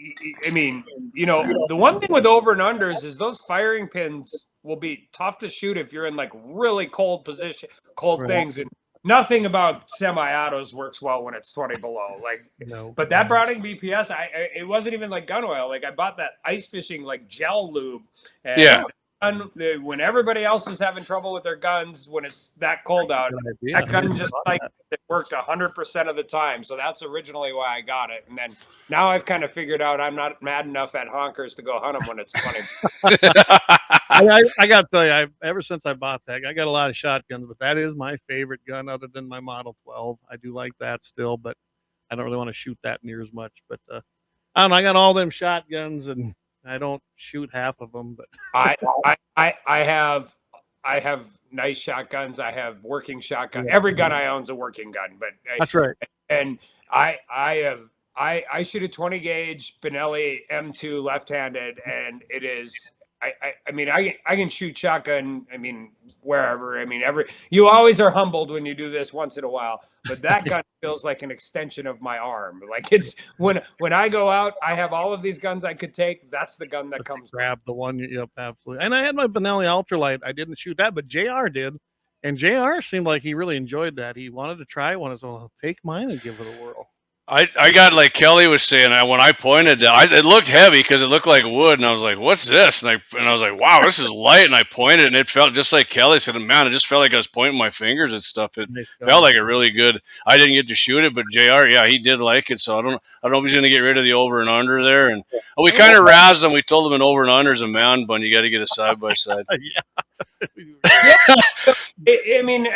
I mean, you know, the one thing with over and unders is those firing pins will be tough to shoot if you're in like really cold position, cold things, and nothing about semi-autos works well when it's 20 below. Like, but that Browning BPS, it wasn't even like gun oil. Like I bought that ice fishing like gel lube. And when everybody else is having trouble with their guns, when it's that cold out, that gun just like it worked 100% of the time. So that's originally why I got it. And then now I've kind of figured out I'm not mad enough at honkers to go hunt them when it's 20. I got to tell you, ever since I bought that, I got a lot of shotguns, but that is my favorite gun other than my Model 12. I do like that still, but I don't really want to shoot that near as much. But I don't know, I got all them shotguns and I don't shoot half of them, but I have nice shotguns. I have working shotgun. Every gun I own is a working gun, but that's right. And I shoot a 20 gauge Benelli M2 left-handed, and it is. I mean, I can shoot shotgun. I mean, wherever. I mean, you always are humbled when you do this once in a while, but that gun feels like an extension of my arm. Like it's when I go out, I have all of these guns I could take. That's the gun that comes. Grab the one. Yep, absolutely. And I had my Benelli Ultralight. I didn't shoot that, but JR did, and JR seemed like he really enjoyed that. He wanted to try one, so I'll take mine and give it a whirl. I got, like Kelly was saying, when I pointed, it looked heavy because it looked like wood, and I was like, "What's this?" And I was like, "Wow, this is light." And I pointed, and it felt just like Kelly said. Man, it just felt like I was pointing my fingers and stuff. It felt like a really good. I didn't get to shoot it, but JR, yeah, he did like it. So I don't know if he's going to get rid of the over and under there. And we kind of razzed him. We told him an over and under is a man bun. You got to get a side by side. I mean,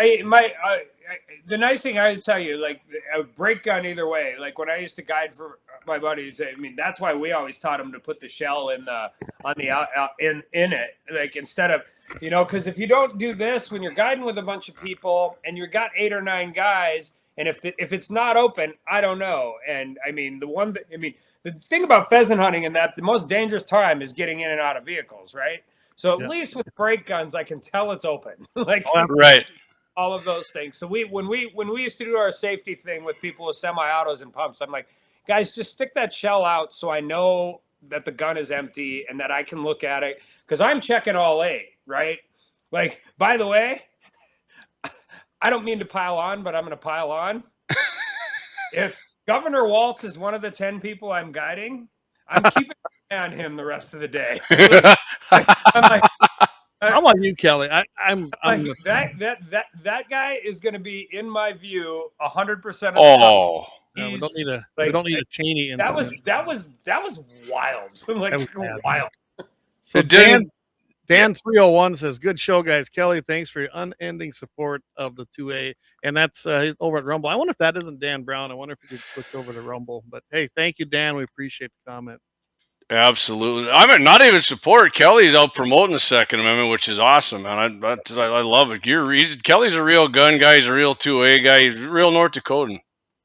the nice thing I would tell you, like a brake gun either way, like when I used to guide for my buddies, I mean, that's why we always taught them to put the shell in it, like instead of, you know, because if you don't do this when you're guiding with a bunch of people and you've got 8 or 9 guys, and if it's not open, I don't know. And I mean, the thing about pheasant hunting and that the most dangerous time is getting in and out of vehicles, right? So at least with brake guns, I can tell it's open. Like right. All of those things. So when we used to do our safety thing with people with semi-autos and pumps, I'm like, guys, just stick that shell out so I know that the gun is empty and that I can look at it because I'm checking all 8, right? Like, by the way, I don't mean to pile on, but I'm going to pile on. If Governor Waltz is one of the 10 people I'm guiding, I'm keeping an eye on him the rest of the day. I'm like you, Kelly. I'm like, that guy is going to be, in my view, 100% of the time. No, we don't need a Cheney. That was wild. Like wild. So Dan 301 says, "Good show, guys. Kelly, thanks for your unending support of the 2A." And that's he's over at Rumble. I wonder if that isn't Dan Brown. I wonder if you could switch over to Rumble. But hey, thank you, Dan. We appreciate the comment. Absolutely. I mean, not even support. Kelly's out promoting the Second Amendment, which is awesome, man. I love it. Kelly's a real gun guy. He's a real 2A guy. He's a real North Dakotan.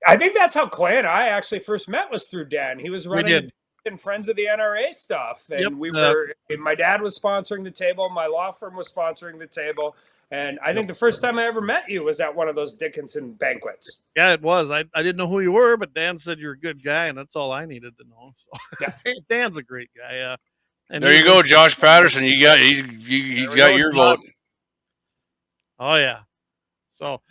I think that's how Clay and I actually first met, was through Dan. He was running and Friends of the NRA stuff, and we were. And my dad was sponsoring the table. My law firm was sponsoring the table. And I think the first time I ever met you was at one of those Dickinson banquets. Yeah, it was. I didn't know who you were, but Dan said you're a good guy, and that's all I needed to know. So Yeah. Dan's a great guy. And there you go, Josh Patterson. He's got your vote. Oh yeah. So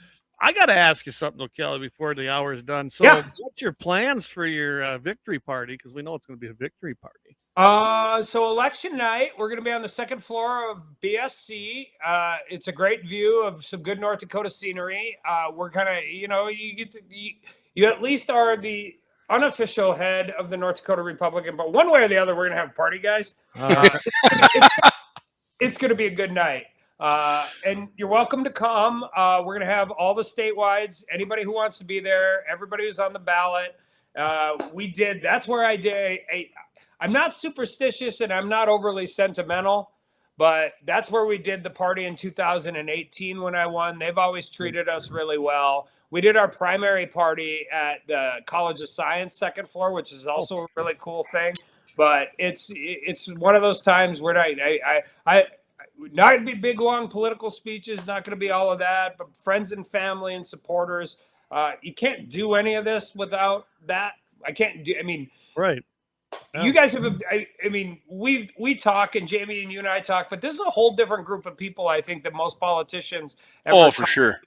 I got to ask you something, though, Kelly, before the hour is done. So what's your plans for your victory party? Because we know it's going to be a victory party. So election night, we're going to be on the second floor of BSC. It's a great view of some good North Dakota scenery. We're kind of, you at least are the unofficial head of the North Dakota Republican, but one way or the other, we're going to have a party, guys. It's going to be a good night. And you're welcome to come. We're going to have all the statewides, anybody who wants to be there, everybody who's on the ballot. That's where I did. I'm not superstitious and I'm not overly sentimental, but that's where we did the party in 2018 when I won. They've always treated us really well. We did our primary party at the College of Science second floor, which is also a really cool thing. But it's one of those times where not gonna be big long political speeches, not going to be all of that, but friends and family and supporters. You can't do any of this without that. Right. You guys have we talk, and Jamie and you and I talk, but this is a whole different group of people, I think, that most politicians ever for sure.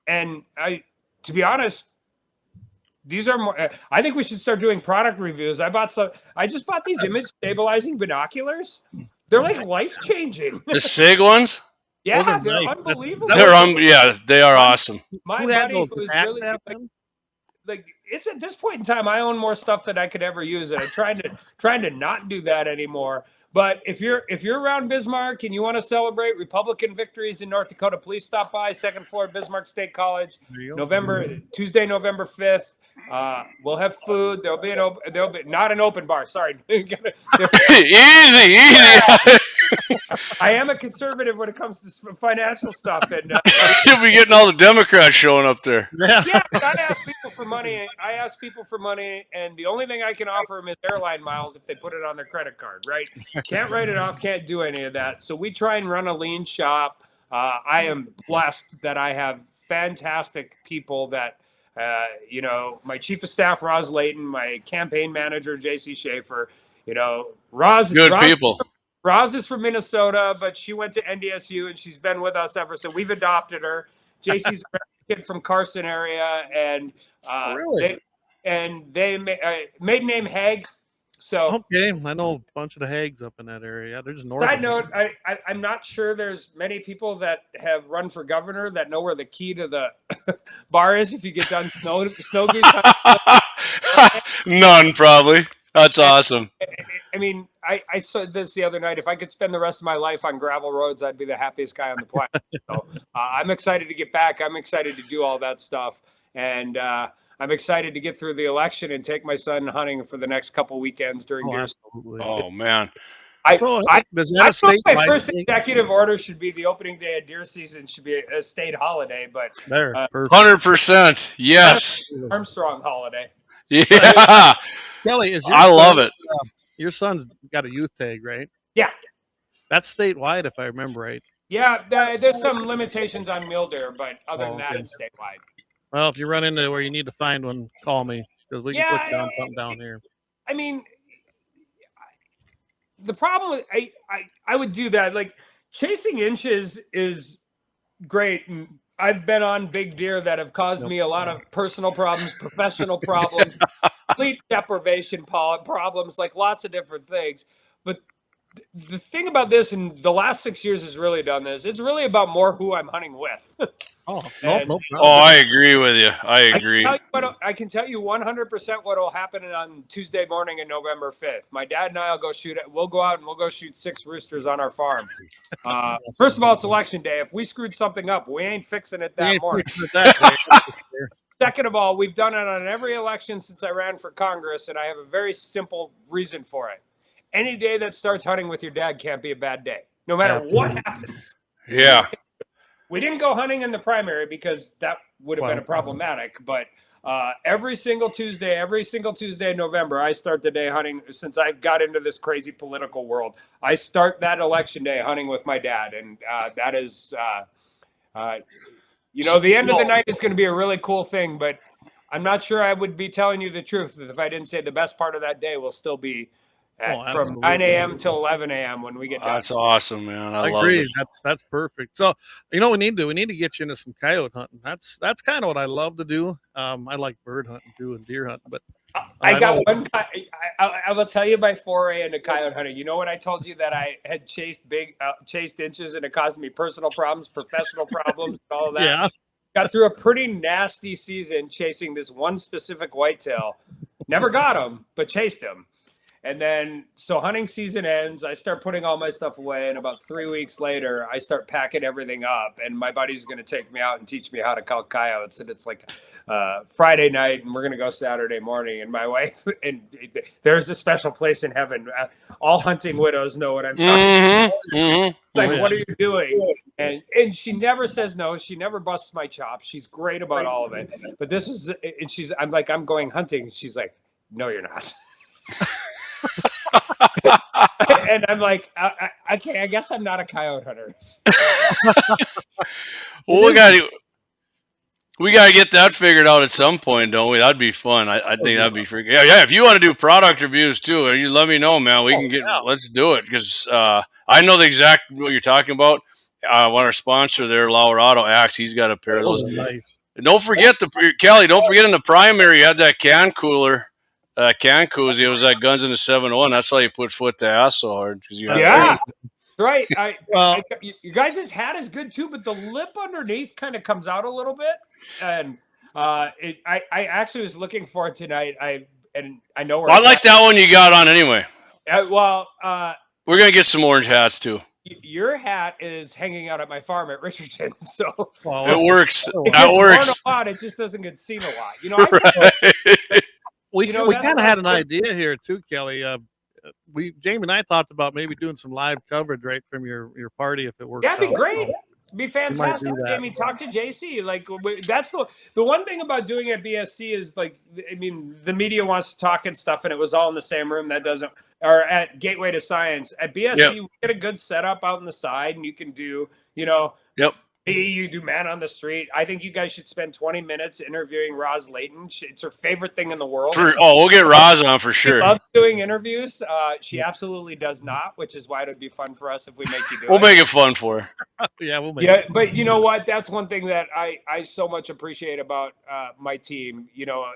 And to be honest, these are more. I think we should start doing product reviews. I just bought these image stabilizing binoculars. They're like life changing. The SIG ones? Yeah, they're unbelievable. They are awesome. My buddy who's really like it's at this point in time, I own more stuff than I could ever use, and I'm trying to not do that anymore. But if you're around Bismarck and you want to celebrate Republican victories in North Dakota, please stop by second floor Bismarck State College, Tuesday, November 5th. We'll have food. There'll be not an open bar. Sorry. Easy. I am a conservative when it comes to financial stuff, and you'll be getting all the Democrats showing up there. Yeah, I ask people for money, and the only thing I can offer them is airline miles if they put it on their credit card. Right? Can't write it off. Can't do any of that. So we try and run a lean shop. I am blessed that I have fantastic people that. My chief of staff, Roz Layton, my campaign manager, JC Schaefer, Roz. People. Roz is from Minnesota, but she went to NDSU and she's been with us ever since. We've adopted her. JC's a kid from Carson area, and they maiden name Haig. So okay, I know a bunch of the Hags up in that area. They're just north. Side note, I'm not sure there's many people that have run for governor that know where the key to the bar is if you get done snow goose. None, probably. That's awesome. I said this the other night. If I could spend the rest of my life on gravel roads, I'd be the happiest guy on the planet. So I'm excited to get back. I'm excited to do all that stuff. And I'm excited to get through the election and take my son hunting for the next couple weekends during deer season. Oh, man. I thought my first executive order should be the opening day of deer season should be a state holiday, but 100%. Yes. Armstrong holiday. Yeah. Kelly, I love it. Your son's got a youth tag, right? Yeah. That's statewide, if I remember right. Yeah, there's some limitations on mule deer, but other than that, it's statewide. Well, if you run into where you need to find one, call me because we can put you on something down here. I mean, the problem with I would do that. Like chasing inches is great, and I've been on big deer that have caused me a lot of personal problems, professional problems, sleep deprivation problems, like lots of different things. But the thing about this, and the last 6 years has really done this. It's really about more who I'm hunting with. I agree with you. I agree. I can tell you 100% what will happen on Tuesday morning in November 5th. My dad and I will go shoot it. We'll go out and we'll go shoot 6 roosters on our farm. First of all, it's election day. If we screwed something up, we ain't fixing it that morning. Second of all, we've done it on every election since I ran for Congress, and I have a very simple reason for it. Any day that starts hunting with your dad can't be a bad day, no matter what happens. Yeah. We didn't go hunting in the primary because that would have been problematic, but every single Tuesday in November, I start the day hunting. Since I got into this crazy political world, I start that election day hunting with my dad, and that is You know, the end of the night is going to be a really cool thing, but I'm not sure I would be telling you the truth if I didn't say the best part of that day will still be from 9 a.m. till 11 a.m. when we get done. That's awesome, man. I love agree. it. That's perfect. So, you know, we need to get you into some coyote hunting. That's kind of what I love to do. I like bird hunting too and deer hunting, but I got one. I will tell you my foray into coyote hunting. You know when I told you that I had chased inches and it caused me personal problems, professional problems, and all of that. Yeah. Got through a pretty nasty season chasing this one specific whitetail. Never got him, but chased him. And then, so hunting season ends. I start putting all my stuff away. And about 3 weeks later, I start packing everything up. And my buddy's going to take me out and teach me how to call coyotes. And it's like Friday night, and we're going to go Saturday morning. And my wife, and there's a special place in heaven. All hunting widows know what I'm talking about. Like, what are you doing? And she never says no. She never busts my chops. She's great about all of it. But this is, and I'm like, I'm going hunting. She's like, no, you're not. And I'm like, I can't. I guess I'm not a coyote hunter. Well, we got to get that figured out at some point, don't we? That'd be fun. I think that'd be freaking. Yeah. If you want to do product reviews too, you let me know, man. We can get. Let's do it because I know the exact what you're talking about. One our sponsor there, Lauer Auto Axe, he's got a pair of those. Nice. And don't forget Kelly. Don't forget in the primary, you had that can cooler. Can koozie, it was like Guns in the 701. That's why you put foot to ass so hard. Yeah, right. You guys' hat is good too, but the lip underneath kind of comes out a little bit. And I actually was looking for it tonight. I know where. Well, I like that one you got on anyway. We're gonna get some orange hats too. Your hat is hanging out at my farm at Richardson, so it works. That works. A lot. It just doesn't get seen a lot. You know. We kind of had an idea here too, Kelly. Jamie and I talked about maybe doing some live coverage right from your party if it works. That'd be great. It'd be fantastic. Jamie, talk to JC. Like that's the one thing about doing it at BSC is like, I mean, the media wants to talk and stuff, and it was all in the same room. That doesn't, or at Gateway to Science at BSC, we get a good setup out on the side, and you can do, you do man on the street. I think you guys should spend 20 minutes interviewing Roz Layton. It's her favorite thing in the world. We'll get Roz on for sure. She loves doing interviews. She absolutely does not, which is why it would be fun for us if we make you do it. We'll make it fun for her. We'll make it. But you know what? That's one thing that I so much appreciate about my team.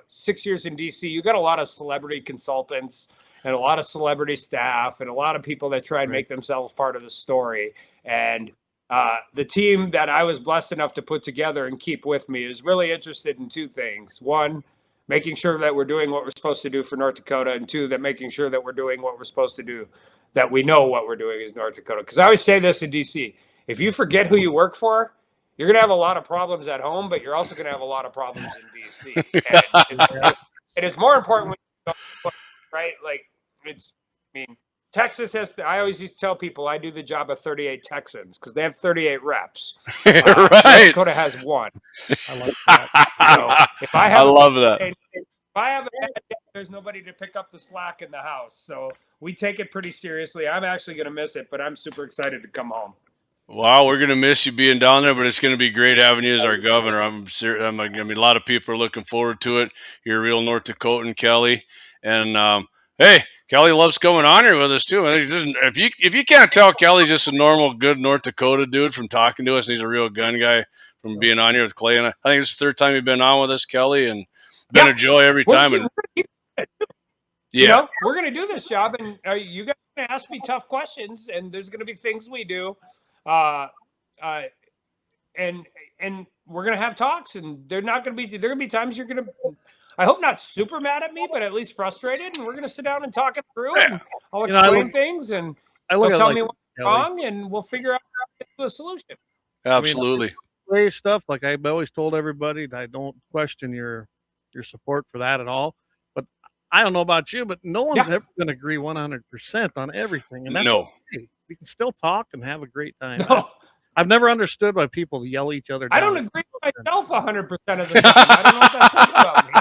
6 years in DC, you got a lot of celebrity consultants and a lot of celebrity staff and a lot of people that try and make themselves part of the story. And the team that I was blessed enough to put together and keep with me is really interested in two things. One, making sure that we're doing what we're supposed to do for North Dakota. And two, that making sure that we're doing what we're supposed to do, that we know what we're doing is North Dakota. Because I always say this in DC, if you forget who you work for, you're going to have a lot of problems at home, but you're also going to have a lot of problems in DC. And it's more important when you go, right? Like Texas has I always used to tell people I do the job of 38 Texans because they have 38 reps. Right. North Dakota has one. I like that. If I have if I have a bad day, there's nobody to pick up the slack in the house. So we take it pretty seriously. I'm actually going to miss it, but I'm super excited to come home. Wow, we're going to miss you being down there, but it's going to be great having you as our governor. A lot of people are looking forward to it. You're a real North Dakotan, Kelly. And, hey, Kelly loves coming on here with us too. If you can't tell, Kelly's just a normal, good North Dakota dude from talking to us, and he's a real gun guy from being on here with Clay. And I think it's the third time you've been on with us, Kelly, and been a joy every time. We're going to do this job, and you guys are going to ask me tough questions, and there's going to be things we do, and we're going to have talks, and there are going to be times you're going to. I hope not super mad at me, but at least frustrated. And we're going to sit down and talk it through. And I'll explain things, and they'll tell me what's wrong, and we'll figure out how to get to a solution. Absolutely. Stuff like I've always told everybody, I don't question your support for that at all. But I don't know about you, but no one's ever going to agree 100% on everything. And that's okay. We can still talk and have a great time. No. I've never understood why people yell each other down. I don't agree with myself 100% of the time. I don't know what that says about me.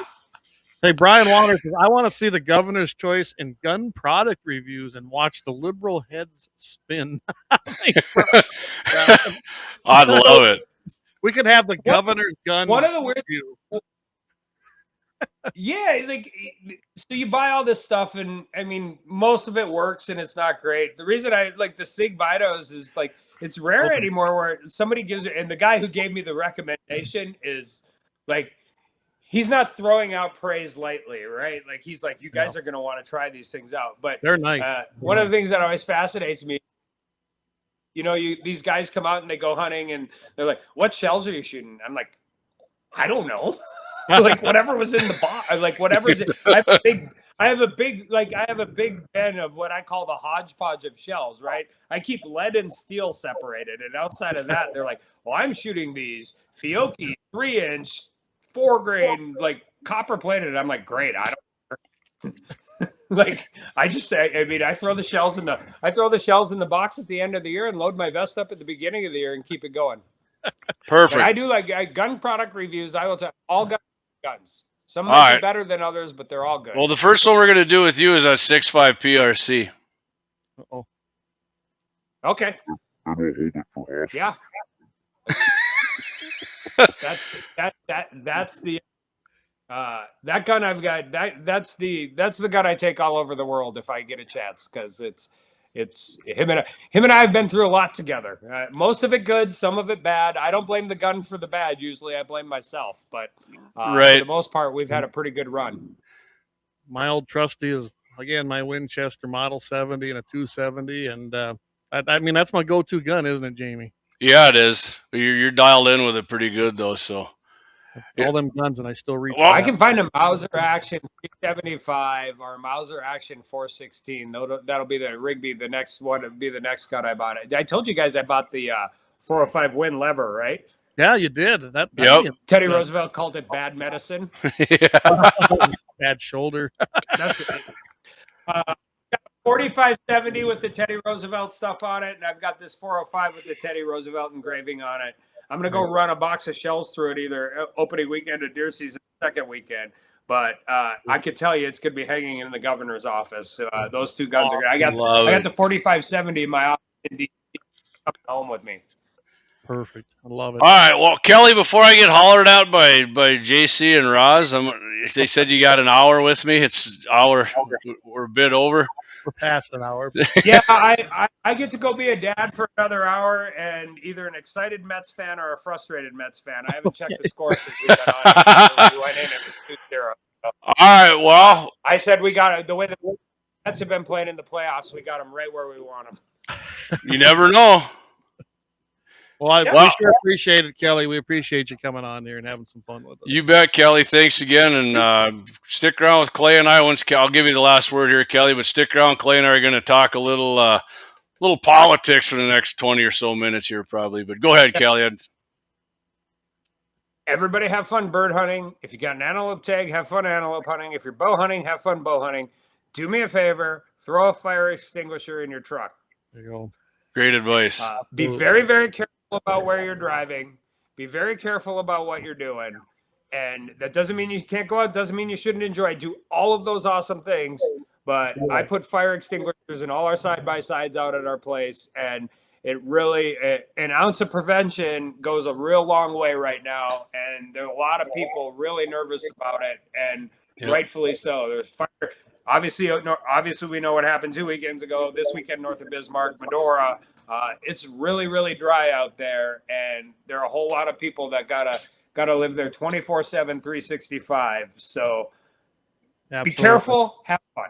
Hey, Brian Waters says, I want to see the governor's choice in gun product reviews and watch the liberal heads spin. I'd love it. We could have the governor's gun. One of the weird. review. Yeah, like so you buy all this stuff, and I mean most of it works, and it's not great. The reason I like the Sig Vitos is like it's rare anymore where somebody gives it, and the guy who gave me the recommendation is like he's not throwing out praise lightly, right? Like he's like, you guys are going to want to try these things out. But they're nice. One of the things that always fascinates me, you know, these guys come out and they go hunting and they're like, what shells are you shooting? I'm like, I don't know. Like whatever was in the box, like whatever's in, I have a big bin of what I call the hodgepodge of shells, right? I keep lead and steel separated. And outside of that, they're like, well, I'm shooting these Fiocchi 3-inch 4-grain, like copper plated. I'm like, great. I don't like, I just say, I mean, I throw the shells in the box at the end of the year and load my vest up at the beginning of the year and keep it going. Perfect. But I do like gun product reviews. I will tell all guns. Some might be better than others, but they're all good. Well, the first one we're going to do with you is a 6.5 PRC. Uh-oh. Okay. Yeah. That's the that gun I've got. That's the gun I take all over the world if I get a chance, because it's him and I have been through a lot together. Most of it good, some of it bad. I don't blame the gun for the bad. Usually I blame myself, but for the most part, we've had a pretty good run. My old trusty is, again, my Winchester Model 70 and a 270. And I mean, that's my go-to gun, isn't it, Jamie? Yeah, it is. You're dialed in with it pretty good, though, so. All them guns, and I still reach. Well, I can find a Mauser Action 375 or a Mauser Action 416. That'll be the Rigby. The next one would be the next gun I bought. I told you guys I bought the 405 Win lever, right? Yeah, you did. Teddy Roosevelt called it bad medicine. Bad shoulder. That's it. 4570 with the Teddy Roosevelt stuff on it, and I've got this 405 with the Teddy Roosevelt engraving on it. I'm going to go run a box of shells through it either opening weekend or deer season second weekend. But I could tell you it's going to be hanging in the governor's office. Those two guns are good. I got the 4570 in my office coming home with me. Perfect. I love it. All right. Well, Kelly, before I get hollered out by JC and Roz, they said you got an hour with me. It's hour. We're a bit over. We're past an hour. Yeah, I get to go be a dad for another hour, and either an excited Mets fan or a frustrated Mets fan. I haven't checked the score since we got on. We went in and it was 2-0. So, all right. Well, I said we got the way the Mets have been playing in the playoffs. We got them right where we want them. You never know. Well, we sure appreciate it, Kelly. We appreciate you coming on here and having some fun with us. You bet, Kelly. Thanks again, and stick around with Clay and I. I'll give you the last word here, Kelly, but stick around. Clay and I are going to talk a little politics for the next 20 or so minutes here, probably. But go ahead, Kelly. Everybody have fun bird hunting. If you got an antelope tag, have fun antelope hunting. If you're bow hunting, have fun bow hunting. Do me a favor, throw a fire extinguisher in your truck. There you go. Great advice. Be very, very careful about where you're driving. Be very careful about what you're doing. And that doesn't mean you can't go out. Doesn't mean you shouldn't enjoy. Do all of those awesome things. But I put fire extinguishers in all our side-by-sides out at our place. And it really, an ounce of prevention goes a real long way right now. And there are a lot of people really nervous about it. And rightfully so. There's fire. Obviously, we know what happened 2 weekends ago. This weekend, north of Bismarck, Medora. It's really, really dry out there, and there are a whole lot of people that gotta live there 24/7, 365. So Be careful, have fun.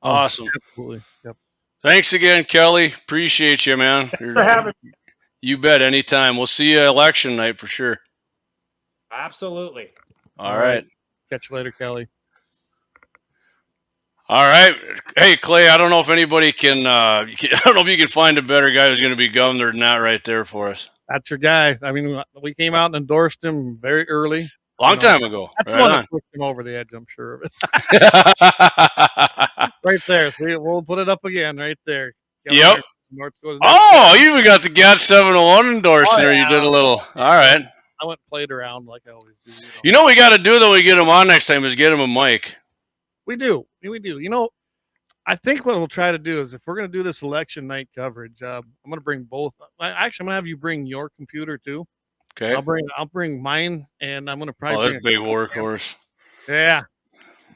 Awesome. Absolutely. Yep. Thanks again, Kelly. Appreciate you, man. For having me. You bet. Anytime. We'll see you election night for sure. Absolutely. All right. Catch you later, Kelly. All right. Hey, Clay, I don't know if anybody can, I don't know if you can find a better guy who's going to be governor than that right there for us. That's your guy. I mean, we came out and endorsed him very early. Long time ago. That's right the one on. that pushed him over the edge, I'm sure of it. Right there. We'll put it up again right there. Yep. North Dakota. Oh, you even got the GAT 701 endorsed there. You did a little. All right. I went and played around like I always do. You know what we got to do, though, we get him on next time is get him a mic. We do. You know, I think what we'll try to do is if we're going to do this election night coverage, I'm going to bring both. Actually, I'm going to have you bring your computer too. Okay. I'll bring mine, and I'm gonna probably. Oh, that's big workhorse. Yeah.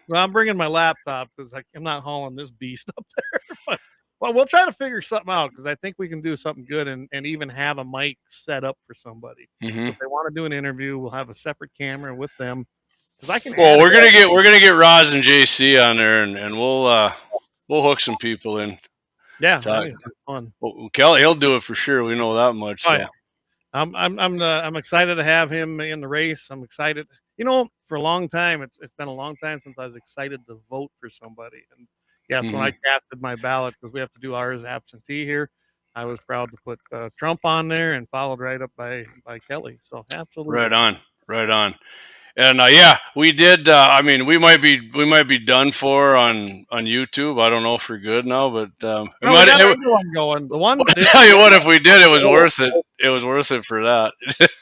Well, I'm bringing my laptop because I'm not hauling this beast up there. But well, we'll try to figure something out because I think we can do something good and even have a mic set up for somebody. Mm-hmm. So if they want to do an interview, we'll have a separate camera with them. Because I can. Well, we're gonna get Roz and JC on there, and we'll hook some people in. Yeah, I think it's fun. Well, Kelly, he'll do it for sure. We know that much. So. Oh, yeah. I'm excited to have him in the race. I'm excited. You know, for a long time, it's been a long time since I was excited to vote for somebody. And yes, when I casted my ballot, because we have to do ours absentee here, I was proud to put Trump on there and followed right up by Kelly. So absolutely. Right on. And yeah, we did. I mean, we might be done for on YouTube. I don't know if we're good now, but we got another one going. The one. I'll tell you what, if we did, it was worth it. It was worth it for that.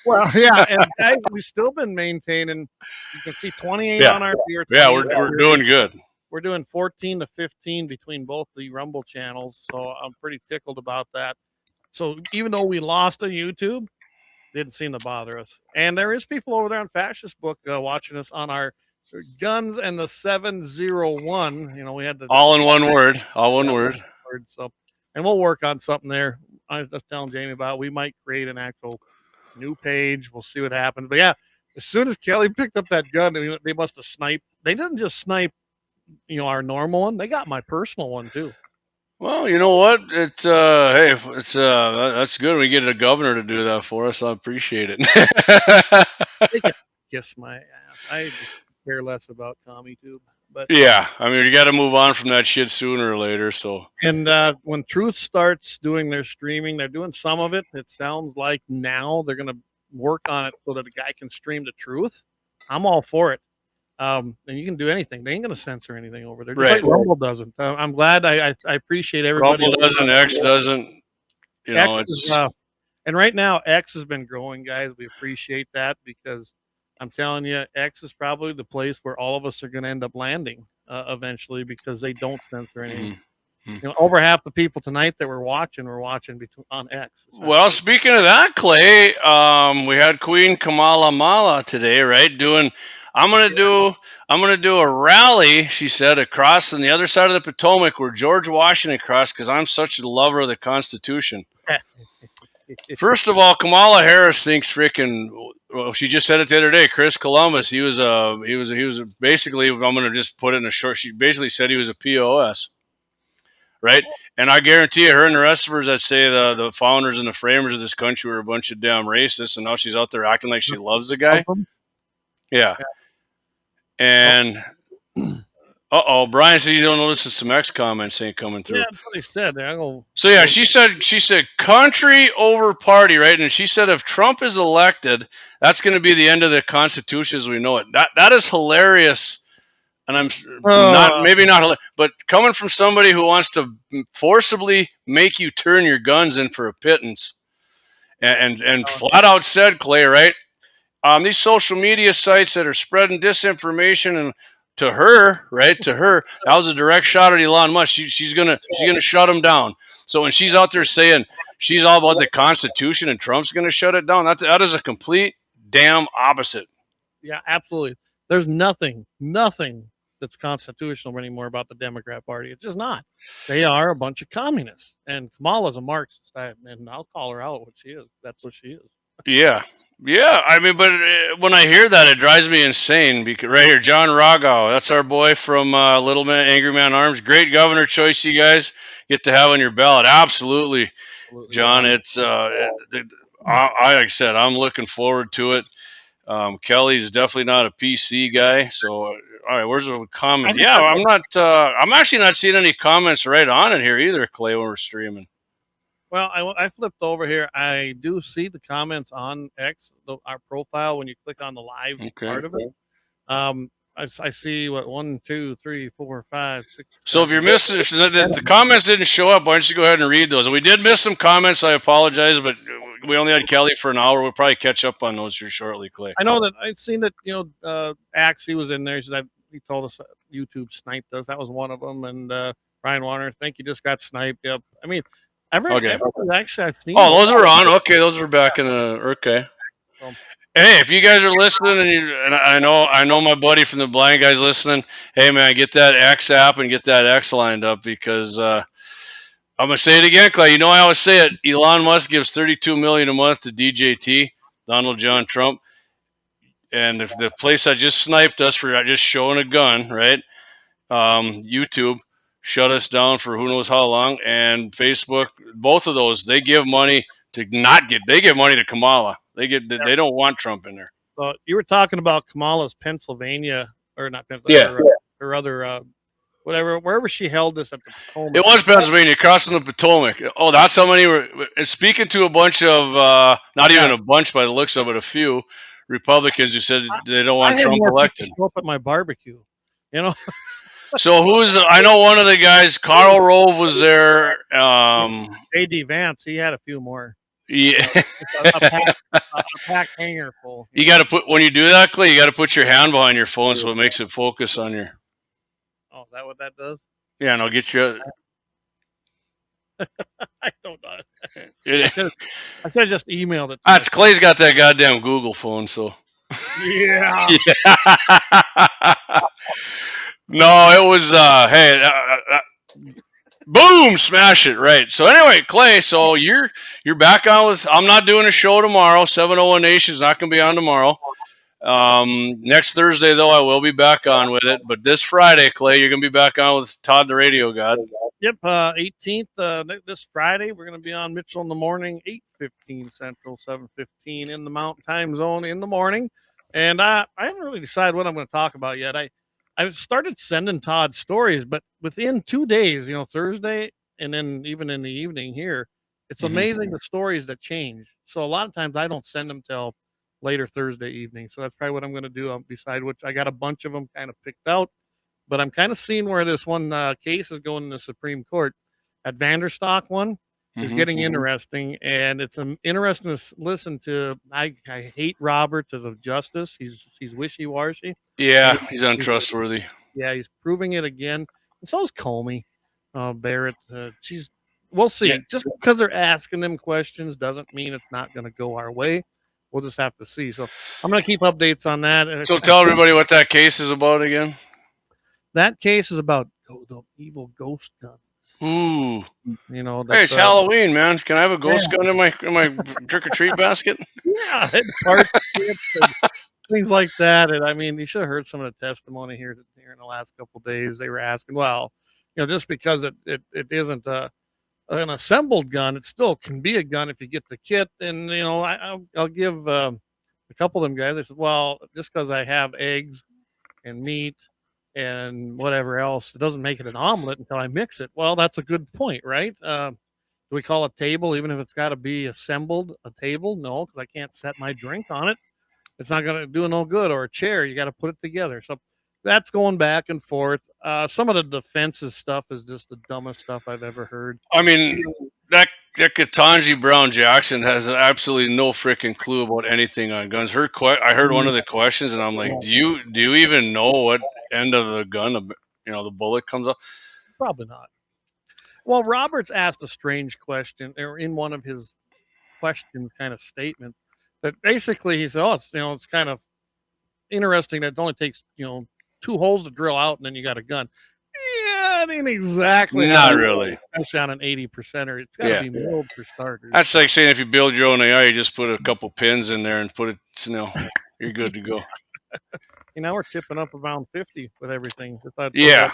Well, yeah, and guys, we've still been maintaining. You can see 28 on our tier. Yeah, we're doing good. We're doing 14 to 15 between both the Rumble channels, so I'm pretty tickled about that. So even though we lost on YouTube, didn't seem to bother us. And there is people over there on Fascist Book watching us on our Guns and the 701. You know, we had the all in one word. All one word. So, and we'll work on something there. I was just telling Jamie about we might create an actual new page. We'll see what happens. But yeah, as soon as Kelly picked up that gun, they must have sniped. They didn't just snipe, our normal one. They got my personal one too. Well, you know what? It's hey, it's that's good. We get a governor to do that for us. I appreciate it. They can kiss my ass. I just care less about CommieTube. But yeah, I mean, you got to move on from that shit sooner or later. So, and when Truth starts doing their streaming, they're doing some of it. It sounds like now they're going to work on it so that a guy can stream the Truth. I'm all for it. And you can do anything. They ain't going to censor anything over there. Just like Rumble doesn't. I'm glad. I appreciate everybody. Rumble doesn't. X doesn't. You know, it's. And right now, X has been growing, guys. We appreciate that because I'm telling you, X is probably the place where all of us are going to end up landing eventually because they don't censor anything. Over half the people tonight that we're watching on X. Well, speaking of that, Clay, we had Queen Kamala Mala today, right? I'm gonna do a rally, she said, across on the other side of the Potomac where George Washington crossed because I'm such a lover of the Constitution. First of all, Kamala Harris thinks freaking. Well, she just said it the other day. Chris Columbus, he was basically. I'm gonna just put it in a short. She basically said he was a POS, right? And I guarantee you, her and the rest of her that say the founders and the framers of this country were a bunch of damn racists, and now she's out there acting like she loves the guy. Yeah. And Brian said you don't notice some X comments ain't coming through. Yeah, that's what he said. So yeah, she said country over party, right? And she said if Trump is elected, that's going to be the end of the Constitution as we know it. That is hilarious. And I'm not, but coming from somebody who wants to forcibly make you turn your guns in for a pittance, and flat out said, Clay, right? These social media sites that are spreading disinformation and to her, that was a direct shot at Elon Musk. She's gonna shut him down. So when she's out there saying she's all about the Constitution and Trump's gonna shut it down, that is a complete damn opposite. Yeah, absolutely. There's nothing that's constitutional anymore about the Democrat Party. It's just not. They are a bunch of communists. And Kamala's a Marxist, and I'll call her out what she is. That's what she is. Yeah. I mean, but when I hear that, it drives me insane. Because right here, John Rogau, that's our boy from Little Man, Angry Man Arms. Great governor choice you guys get to have on your ballot. Absolutely. John. It's like I said, I'm looking forward to it. Kelly's definitely not a PC guy. So, all right, where's the comment? Yeah, I'm not. I'm actually not seeing any comments right on it here either, Clay, when we're streaming. Well, I flipped over here. I do see the comments on X, our profile, when you click on the live part of it. I see 1, 2, 3, 4, 5, 6. So if you're missing, if the comments didn't show up, why don't you go ahead and read those? We did miss some comments. I apologize, but we only had Kelly for an hour. We'll probably catch up on those here shortly, Clay. I know that I've seen that. Axe, he was in there. He told us YouTube sniped us. That was one of them. And Brian Warner, I think you just got sniped. Yep. I mean. Everybody actually I've seen. Oh, those are on. Okay, those are back in the. Okay. Hey, if you guys are listening, and I know my buddy from the blind guy's listening. Hey, man, get that X app and get that X lined up because I'm gonna say it again, Clay. You know I always say it. Elon Musk gives $32 million a month to DJT, Donald John Trump, and if the place that just sniped us for just showing a gun, right? YouTube shut us down for who knows how long, and Facebook, both of those, they give money to they give money to Kamala. They don't want Trump in there. So you were talking about Kamala's Pennsylvania, or not Pennsylvania, her other, whatever, wherever she held this at the Potomac. It was Pennsylvania, crossing the Potomac. Oh, that's how many were speaking to a bunch of, not even a bunch by the looks of it, a few Republicans who said they don't want Trump elected. Show up at my barbecue, you know. So I know one of the guys, Karl Rove was there. AD Vance, he had a few more. Yeah. a pack hanger full. You got to put, when you do that, Clay, you got to put your hand behind your phone so it makes it focus on your. Oh, is that what that does? Yeah, and I'll get you. I don't know. I should have just emailed it. That's Clay's got that goddamn Google phone, so. Yeah. No, it was boom, smash it, right. So anyway, Clay, so you're back on with, I'm not doing a show tomorrow. 701 Nation's not going to be on tomorrow. Next Thursday, though, I will be back on with it. But this Friday, Clay, you're going to be back on with Todd the Radio God. Yep, 18th, this Friday, we're going to be on Mitchell in the morning, 8:15 Central, 7:15 in the Mountain Time Zone in the morning. And I haven't really decided what I'm going to talk about yet. I've started sending Todd stories, but within 2 days, Thursday and then even in the evening here, it's amazing the stories that change. So a lot of times I don't send them till later Thursday evening. So that's probably what I'm going to do. I'll decide which. I got a bunch of them kind of picked out, but I'm kind of seeing where this one case is going in the Supreme Court. At Vanderstock one is getting interesting, and it's interesting to listen to. I hate Roberts as a justice. He's wishy-washy. Yeah, he's untrustworthy. He's proving it again. And so is Comey, Barrett. We'll see. Yeah. Just because they're asking them questions doesn't mean it's not going to go our way. We'll just have to see. So I'm going to keep updates on that. So tell everybody what that case is about again. That case is about the evil ghost guns. Ooh, hey, it's Halloween, man. Can I have a ghost gun in my trick or treat basket? Yeah, parts, things like that. And I mean, you should have heard some of the testimony here in the last couple of days. They were asking, well, just because it isn't an assembled gun, it still can be a gun if you get the kit. And I'll give a couple of them guys. They said, well, just because I have eggs and meat and whatever else, it doesn't make it an omelet until I mix it. Well, that's a good point, right? Do we call a table, even if it's got to be assembled, a table? No, because I can't set my drink on it. It's not going to do no good. Or a chair, you got to put it together. So that's going back and forth. Some of the defenses stuff is just the dumbest stuff I've ever heard. I mean, that Ketanji Brown Jackson has absolutely no freaking clue about anything on guns. I heard one of the questions, and I'm like, do you even know what end of the gun, the bullet comes up? Probably not. Well, Roberts asked a strange question, or in one of his questions kind of statement, that basically he said, oh, it's kind of interesting that it only takes, 2 holes to drill out and then you got a gun. Yeah, it ain't exactly. Not really. Especially on an 80%er. It's got to be milled for starters. That's like saying if you build your own AI, you just put a couple pins in there and put it, you're good to go. We're tipping up around 50 with everything. Yeah.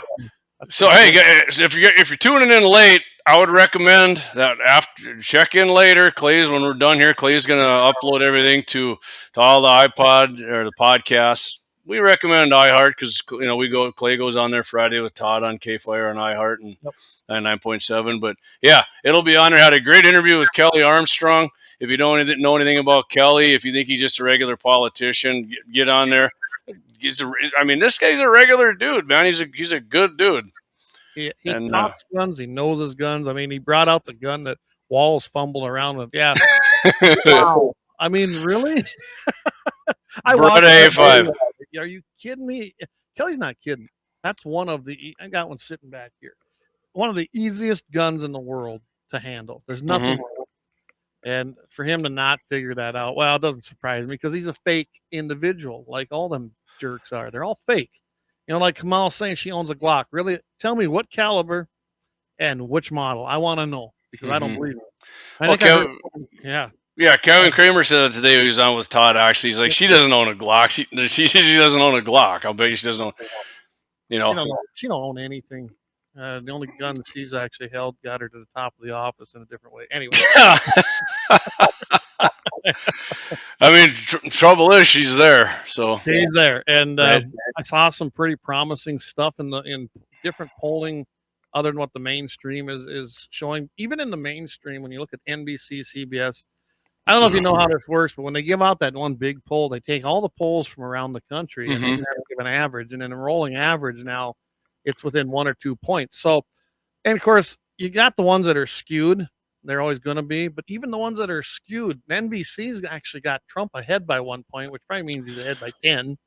So hey, guys, if you're tuning in late, I would recommend that after check in later. Clay's, when we're done here, Clay's gonna upload everything to all the iPod or the podcasts. We recommend iHeart because Clay goes on there Friday with Todd on KFYR and iHeart and 99.7. But yeah, it'll be on there. Had a great interview with Kelly Armstrong. If you don't know anything about Kelly, if you think he's just a regular politician, get on there. This guy's a regular dude, man. He's a good dude. He talks guns. He knows his guns. I mean, he brought out the gun that Walls fumbled around with. Yeah. Wow. I mean, really? A5. Are you kidding me? Kelly's not kidding. That's one of I got one sitting back here. One of the easiest guns in the world to handle. There's nothing wrong. And for him to not figure that out, well, it doesn't surprise me because he's a fake individual, like all them jerks are. They're all fake. You know, like Kamal saying she owns a Glock. Really, tell me what caliber and which model. I want to know because I don't believe it. I think I heard, yeah. Yeah, Kevin Kramer said that today. He was on with Todd. Actually, he's like, she doesn't own a Glock. She doesn't own a Glock. I'll bet you she doesn't own. You know, she don't own anything. The only gun that she's actually held got her to the top of the office in a different way. Anyway. I mean, trouble is she's there. So she's there, and I saw some pretty promising stuff in different polling, other than what the mainstream is showing. Even in the mainstream, when you look at NBC, CBS, I don't know if you know how this works, but when they give out that one big poll, they take all the polls from around the country and they give an average, and in a rolling average now, it's within 1 or 2 points. So, and of course, you got the ones that are skewed. They're always going to be, but even the ones that are skewed, NBC's actually got Trump ahead by 1 point, which probably means he's ahead by 10.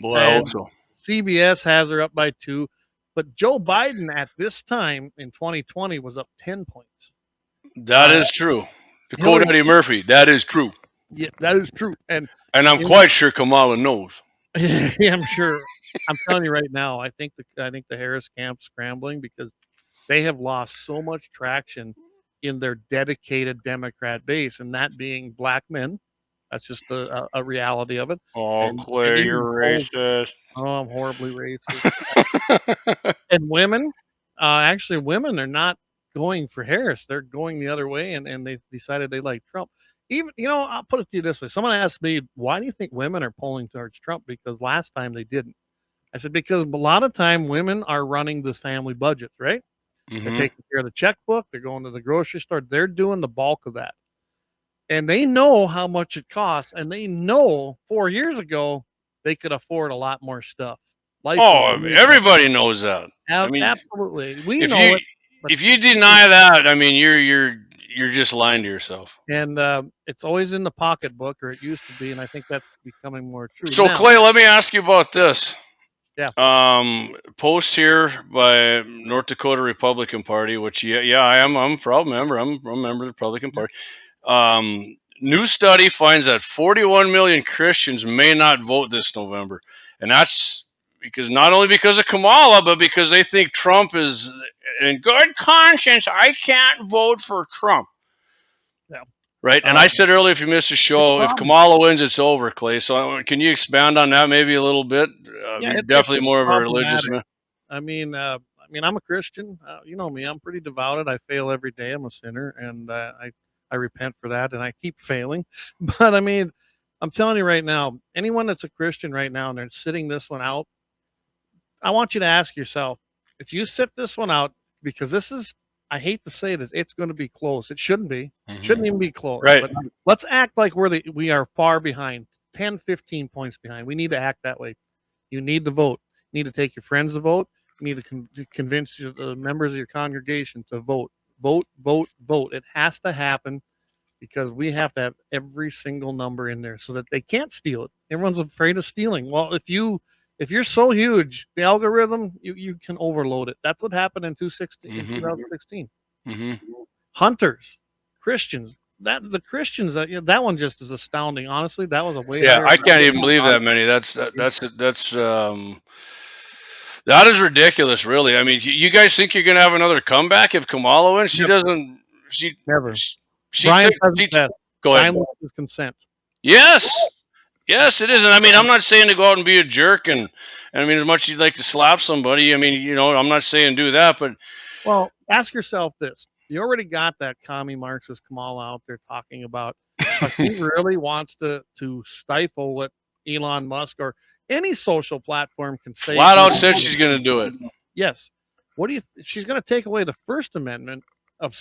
Boy, I hope so. CBS has her up by 2, but Joe Biden at this time in 2020 was up 10 points. That is true. To quote Eddie Murphy, that is true. Yeah, that is true. And I'm quite sure Kamala knows. Yeah, I'm sure. I'm telling you right now, I think the Harris camp's scrambling because they have lost so much traction in their dedicated Democrat base, and that being black men. That's just a reality of it. Oh, Clay, you're racist. Oh, I'm horribly racist. And women, actually, women are not going for Harris. They're going the other way, and they've decided they like Trump. Even, I'll put it to you this way. Someone asked me, why do you think women are polling towards Trump? Because last time they didn't. I said, because a lot of time women are running this family budgets, right? They're taking care of the checkbook. They're going to the grocery store. They're doing the bulk of that. And they know how much it costs. And they know 4 years ago, they could afford a lot more stuff. Everybody knows that. Absolutely. We know it. If you deny that, I mean, you're just lying to yourself. And it's always in the pocketbook, or it used to be, and I think that's becoming more true. So, Clay, let me ask you about this. Yeah. Post here by North Dakota Republican Party, which I'm a proud member. I'm a member of the Republican Party. New study finds that 41 million Christians may not vote this November, and that's not only because of Kamala, but because they think Trump is in good conscience. I can't vote for Trump. Yeah. Right. And I said earlier, if you missed the show, if Kamala wins, it's over, Clay. So can you expand on that maybe a little bit? Yeah, definitely more of a religious man. I mean, I'm a Christian. You know me. I'm pretty devoted. I fail every day. I'm a sinner, and I repent for that, and I keep failing. But I mean, I'm telling you right now, anyone that's a Christian right now and they're sitting this one out, I want you to ask yourself, if you sit this one out, because this is, I hate to say this, it's going to be close. It shouldn't be. Shouldn't even be close. Right. But let's act like we are far behind, 10, 15 points behind. We need to act that way. You need to vote. You need to take your friends to vote. You need to convince the members of your congregation to vote. Vote, vote, vote. It has to happen because we have to have every single number in there so that they can't steal it. Everyone's afraid of stealing. Well, if you're so huge, the algorithm, you can overload it. That's what happened in 2016. Hunters, Christians, the Christians, that one just is astounding. Honestly, that was a way. Yeah, I can't even believe that many. That is ridiculous, really. I mean, you guys think you're going to have another comeback if Kamala wins? She doesn't. She never. Go ahead. Silence is consent. Yes, it is. And I mean, I'm not saying to go out and be a jerk, and I mean, as much as you'd like to slap somebody, I mean, I'm not saying do that, but well, ask yourself this: you already got that commie Marxist Kamala out there talking about, but he really wants to stifle what Elon Musk or any social platform can say. Flat out said she's going to do it. Yes. She's going to take away the First Amendment of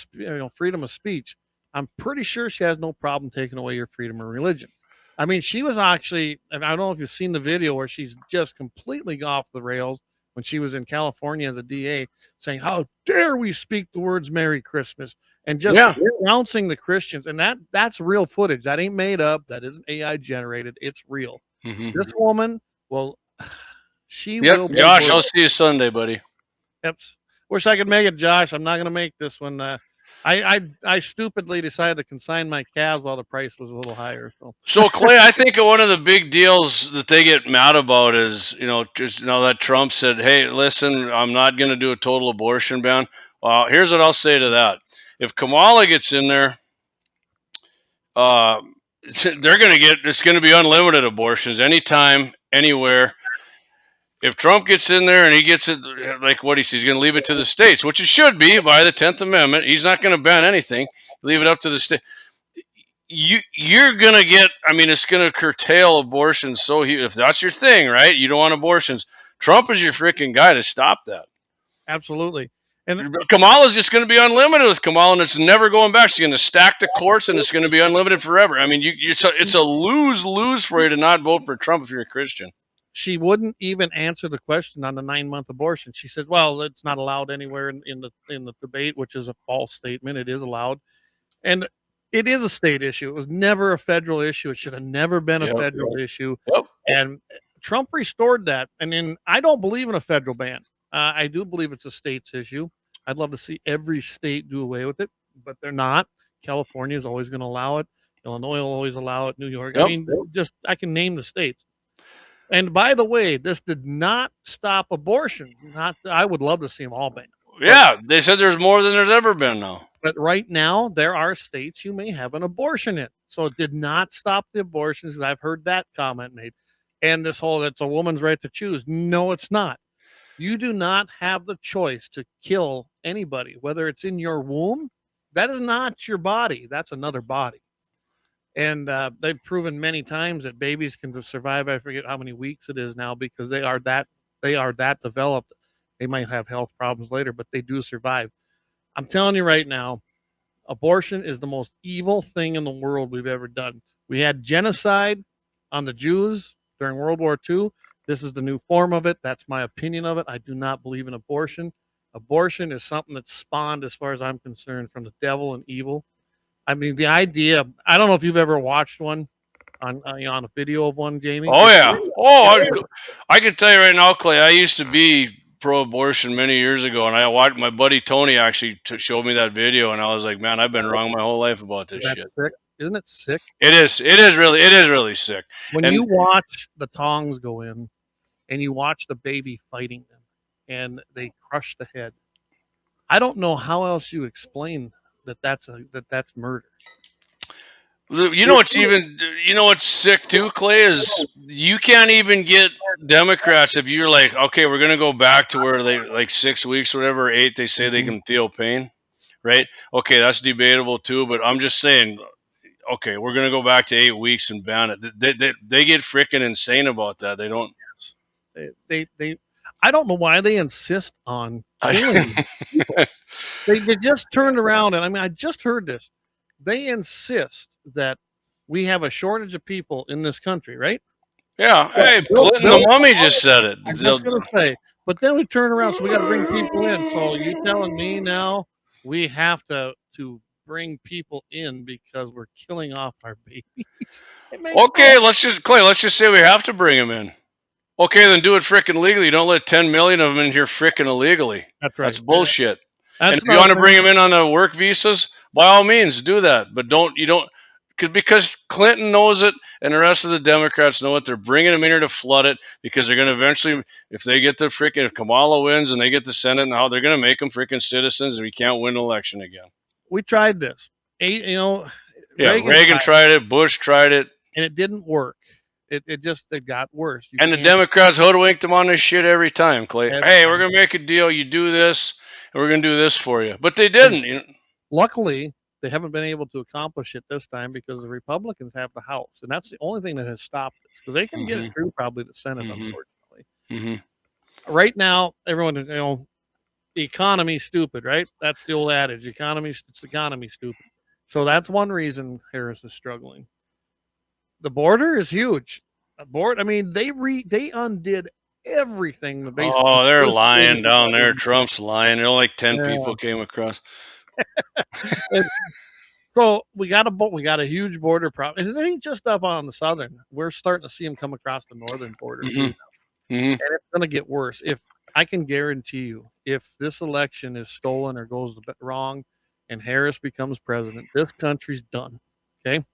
freedom of speech. I'm pretty sure she has no problem taking away your freedom of religion. I mean, she was actually, and I don't know if you've seen the video where she's just completely off the rails when she was in California as a DA, saying, "How dare we speak the words Merry Christmas?" and just denouncing the Christians. And that's real footage. That ain't made up. That isn't AI generated. It's real. This woman will. Will. Josh, I'll see you Sunday, buddy. Yep. Wish I could make it, Josh. I'm not going to make this one. I stupidly decided to consign my calves while the price was a little higher. So Clay, I think one of the big deals that they get mad about is, just that Trump said, "Hey, listen, I'm not going to do a total abortion ban." Well, here's what I'll say to that: if Kamala gets in there, they're going to it's going to be unlimited abortions anytime, anywhere. If Trump gets in there and he gets it like what he says, he's going to leave it to the states, which it should be by the 10th Amendment. He's not going to ban anything. Leave it up to the state. You're going to get, it's going to curtail abortion. So if that's your thing, right? You don't want abortions. Trump is your freaking guy to stop that. Absolutely. And Kamala's just going to be unlimited with Kamala, and it's never going back. She's going to stack the courts, and it's going to be unlimited forever. It's a lose-lose for you to not vote for Trump if you're a Christian. She wouldn't even answer the question on the 9-month abortion. She said, "Well, it's not allowed anywhere in the debate," which is a false statement. It is allowed, and it is a state issue. It was never a federal issue. It should have never been a federal issue. Yep. And Trump restored that. And then I don't believe in a federal ban. I do believe it's a state's issue. I'd love to see every state do away with it, but they're not. California is always going to allow it. Illinois will always allow it. New York. Yep. I can name the states. And by the way, this did not stop abortion. I would love to see them all banned. Yeah, they said there's more than there's ever been now. But right now, there are states you may have an abortion in. So it did not stop the abortions. I've heard that comment made. And this whole, it's a woman's right to choose. No, it's not. You do not have the choice to kill anybody, whether it's in your womb. That is not your body. That's another body. And they've proven many times that babies can survive. I forget how many weeks it is now, because they are that developed. They might have health problems later, but they do survive. I'm telling you right now, abortion is the most evil thing in the world we've ever done. We had genocide on the Jews during World War II. This is the new form of it. That's my opinion of it. I do not believe in abortion. Abortion is something that's spawned, as far as I'm concerned, from the devil and evil. The idea, I don't know if you've ever watched one on a video of one, Jamie. Oh, yeah. Oh, I can tell you right now, Clay, I used to be pro-abortion many years ago, and I watched my buddy Tony actually showed me that video, and I was like, man, I've been wrong my whole life about this shit. Sick? Isn't it sick? It is really sick. When you watch the tongs go in, and you watch the baby fighting them, and they crush the head, I don't know how else you explain that's murder. You know what's sick too, Clay, is you can't even get Democrats if you're like, okay, we're gonna go back to where they like 6 weeks, whatever, 8, they say they can feel pain, right? Okay, that's debatable too, but I'm just saying, okay, we're gonna go back to 8 weeks and ban it. They get freaking insane about that. They don't. They I don't know why they insist on killing people. They just turned around, and I just heard this. They insist that we have a shortage of people in this country, right? Yeah. Hey, Clinton, the mummy just said it. I was going to say, but then we turn around, so we got to bring people in. So you telling me now we have to bring people in because we're killing off our babies? Okay, let's just say we have to bring them in. Okay, then do it frickin' legally. Don't let 10 million of them in here frickin' illegally. That's right. That's bullshit. That's and if you want to bring them in on the work visas, by all means, do that. But because Clinton knows it and the rest of the Democrats know it. They're bringing them in here to flood it because they're going to eventually, if they get if Kamala wins and they get the Senate now, they're going to make them freaking citizens and we can't win an election again. We tried this. Reagan tried it. Bush tried it. And it didn't work. It got worse. The Democrats hoodwinked them on this shit every time, Clay. Hey, we're going to make a deal. You do this, and we're going to do this for you. But they didn't. Luckily, they haven't been able to accomplish it this time because the Republicans have the House. And that's the only thing that has stopped this. Because they can get it through probably the Senate, unfortunately. Right now, everyone, the economy's stupid, right? That's the old adage. It's economy stupid. So that's one reason Harris is struggling. The border is huge. They undid everything. They're lying down there. Trump's lying. There only like 10 people came across. So we got a huge border problem. And it ain't just up on the southern. We're starting to see them come across the northern border. And it's going to get worse. If I can guarantee you, if this election is stolen or goes a bit wrong, and Harris becomes president, this country's done. Okay.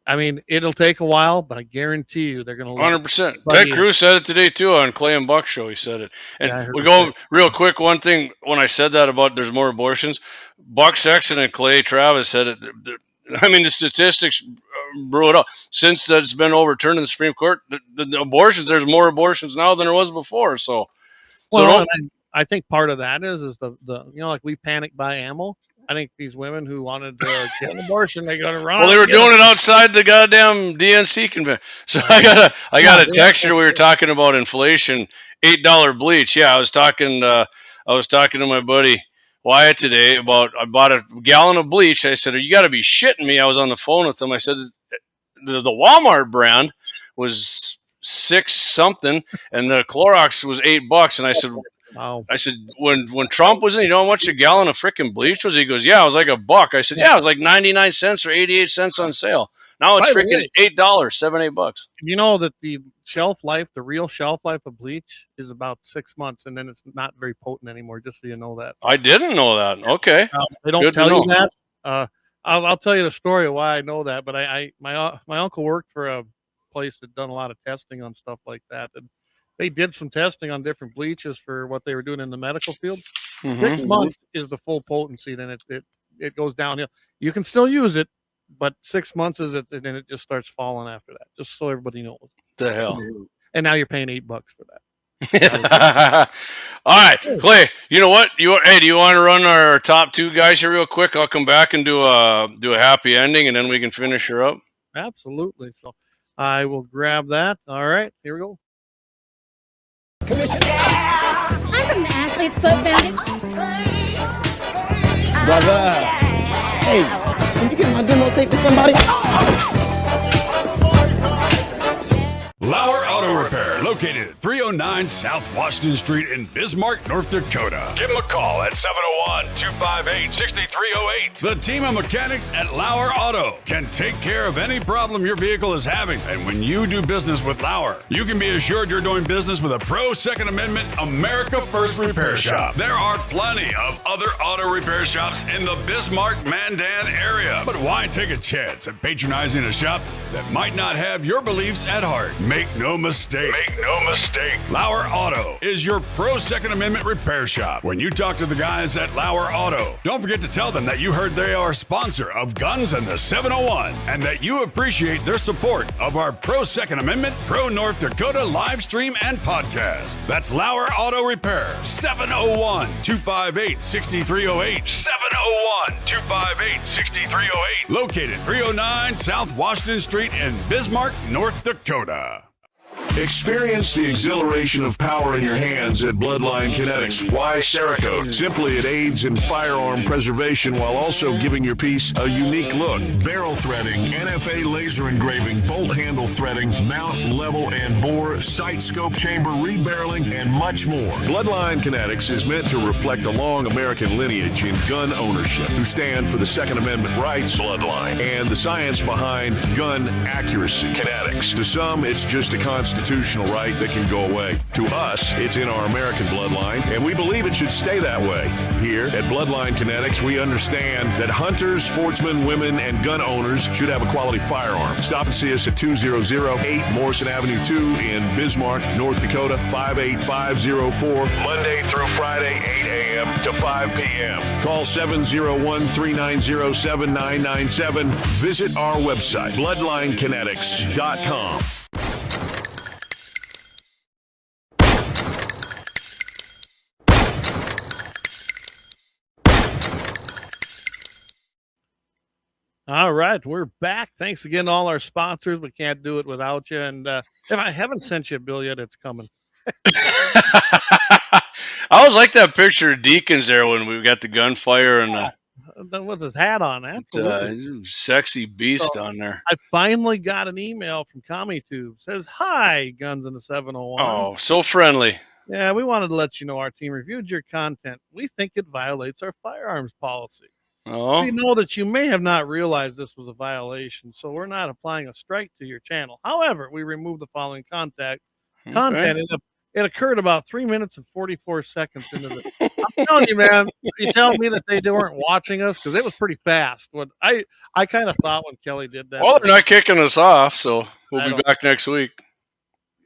I mean, it'll take a while, but I guarantee you they're going to 100%. Ted Cruz said it today too on Clay and Buck show. He said it. And Yeah, I heard we it go too. real quick. One thing when I said that about there's more abortions, Buck Sexton and Clay Travis said it. I mean, the statistics brew it up. Since that's been overturned in the Supreme Court, the abortions, there's more abortions now than there was before. So, Well, I think part of that is the like we panic buy ammo. I think these women who wanted to get an abortion, they got to run. Well, they were doing it outside the goddamn DNC convention. So I got a text here. We were talking about inflation, $8 bleach. Yeah, I was talking to my buddy Wyatt today about I bought a gallon of bleach. I said, "You got to be shitting me." I was on the phone with him. I said, the Walmart brand was $6 something, and the Clorox was $8. And I said, wow. I said, when Trump was in, you know how much a gallon of freaking bleach was? He goes, yeah, it was like $1. I said, yeah, it was like 99 cents or 88 cents on sale. Now it's freaking $8, $7-8. You know that the real shelf life of bleach is about 6 months, and then it's not very potent anymore, just so you know that. I didn't know that. Okay. They don't tell you that. I'll tell you the story of why I know that, but my uncle worked for a place that done a lot of testing on stuff like that, and they did some testing on different bleaches for what they were doing in the medical field. 6 months is the full potency, then it goes downhill. You can still use it, but 6 months is it, and then it just starts falling after that. Just so everybody knows. The hell. And now you're paying $8 for that. All right, Clay. You know what? Do you want to run our top 2 guys here real quick? I'll come back and do a happy ending, and then we can finish her up. Absolutely. So I will grab that. All right, here we go. I'm from the Athlete's Foot Foundation. Brother. Hey, can you get my demo tape to somebody? Lauer Auto Repair, located at 309 South Washington Street in Bismarck, North Dakota. Give them a call at 701-258-6308. The team of mechanics at Lauer Auto can take care of any problem your vehicle is having. And when you do business with Lauer, you can be assured you're doing business with a pro Second Amendment America First repair shop. There are plenty of other auto repair shops in the Bismarck-Mandan area. But why take a chance at patronizing a shop that might not have your beliefs at heart? Make no mistake. Make no mistake. Lauer Auto is your pro Second Amendment repair shop. When you talk to the guys at Lauer Auto, don't forget to tell them that you heard they are a sponsor of Guns and the 701 and that you appreciate their support of our pro Second Amendment, pro North Dakota live stream and podcast. That's Lauer Auto Repair, 701-258-6308. 701-258-6308. Located 309 South Washington Street in Bismarck, North Dakota. Experience the exhilaration of power in your hands at Bloodline Kinetics. Why Cerakote? Simply, it aids in firearm preservation while also giving your piece a unique look. Barrel threading, NFA laser engraving, bolt handle threading, mount, level, and bore, sight scope chamber, rebarreling, and much more. Bloodline Kinetics is meant to reflect a long American lineage in gun ownership, who stand for the Second Amendment rights, Bloodline, and the science behind gun accuracy, Kinetics. To some, it's just a constitutional right that can go away. To us, it's in our American bloodline, and we believe it should stay that way. Here at Bloodline Kinetics, we understand that hunters, sportsmen, women, and gun owners should have a quality firearm. Stop and see us at 2008 Morrison Avenue 2 in Bismarck, North Dakota, 58504, Monday through Friday, 8 a.m. to 5 p.m. Call 701-390-7997. Visit our website, bloodlinekinetics.com. All right, we're back. Thanks again to all our sponsors. We can't do it without you. And if I haven't sent you a bill yet, it's coming. I always like that picture of Deacons there when we got the gunfire and with his hat on. Sexy beast on there. I finally got an email from CommiTube. Says, "Hi, Guns in the 701. Oh, so friendly. Yeah, we wanted to let you know our team reviewed your content. We think it violates our firearms policy. Oh. We know that you may have not realized this was a violation, so we're not applying a strike to your channel. However, we removed the following content It occurred about 3 minutes and 44 seconds into the. I'm telling you, man. You telling me that they weren't watching us because it was pretty fast. When I kind of thought when Kelly did that. Well, they're not kicking us off, so we'll be back next week.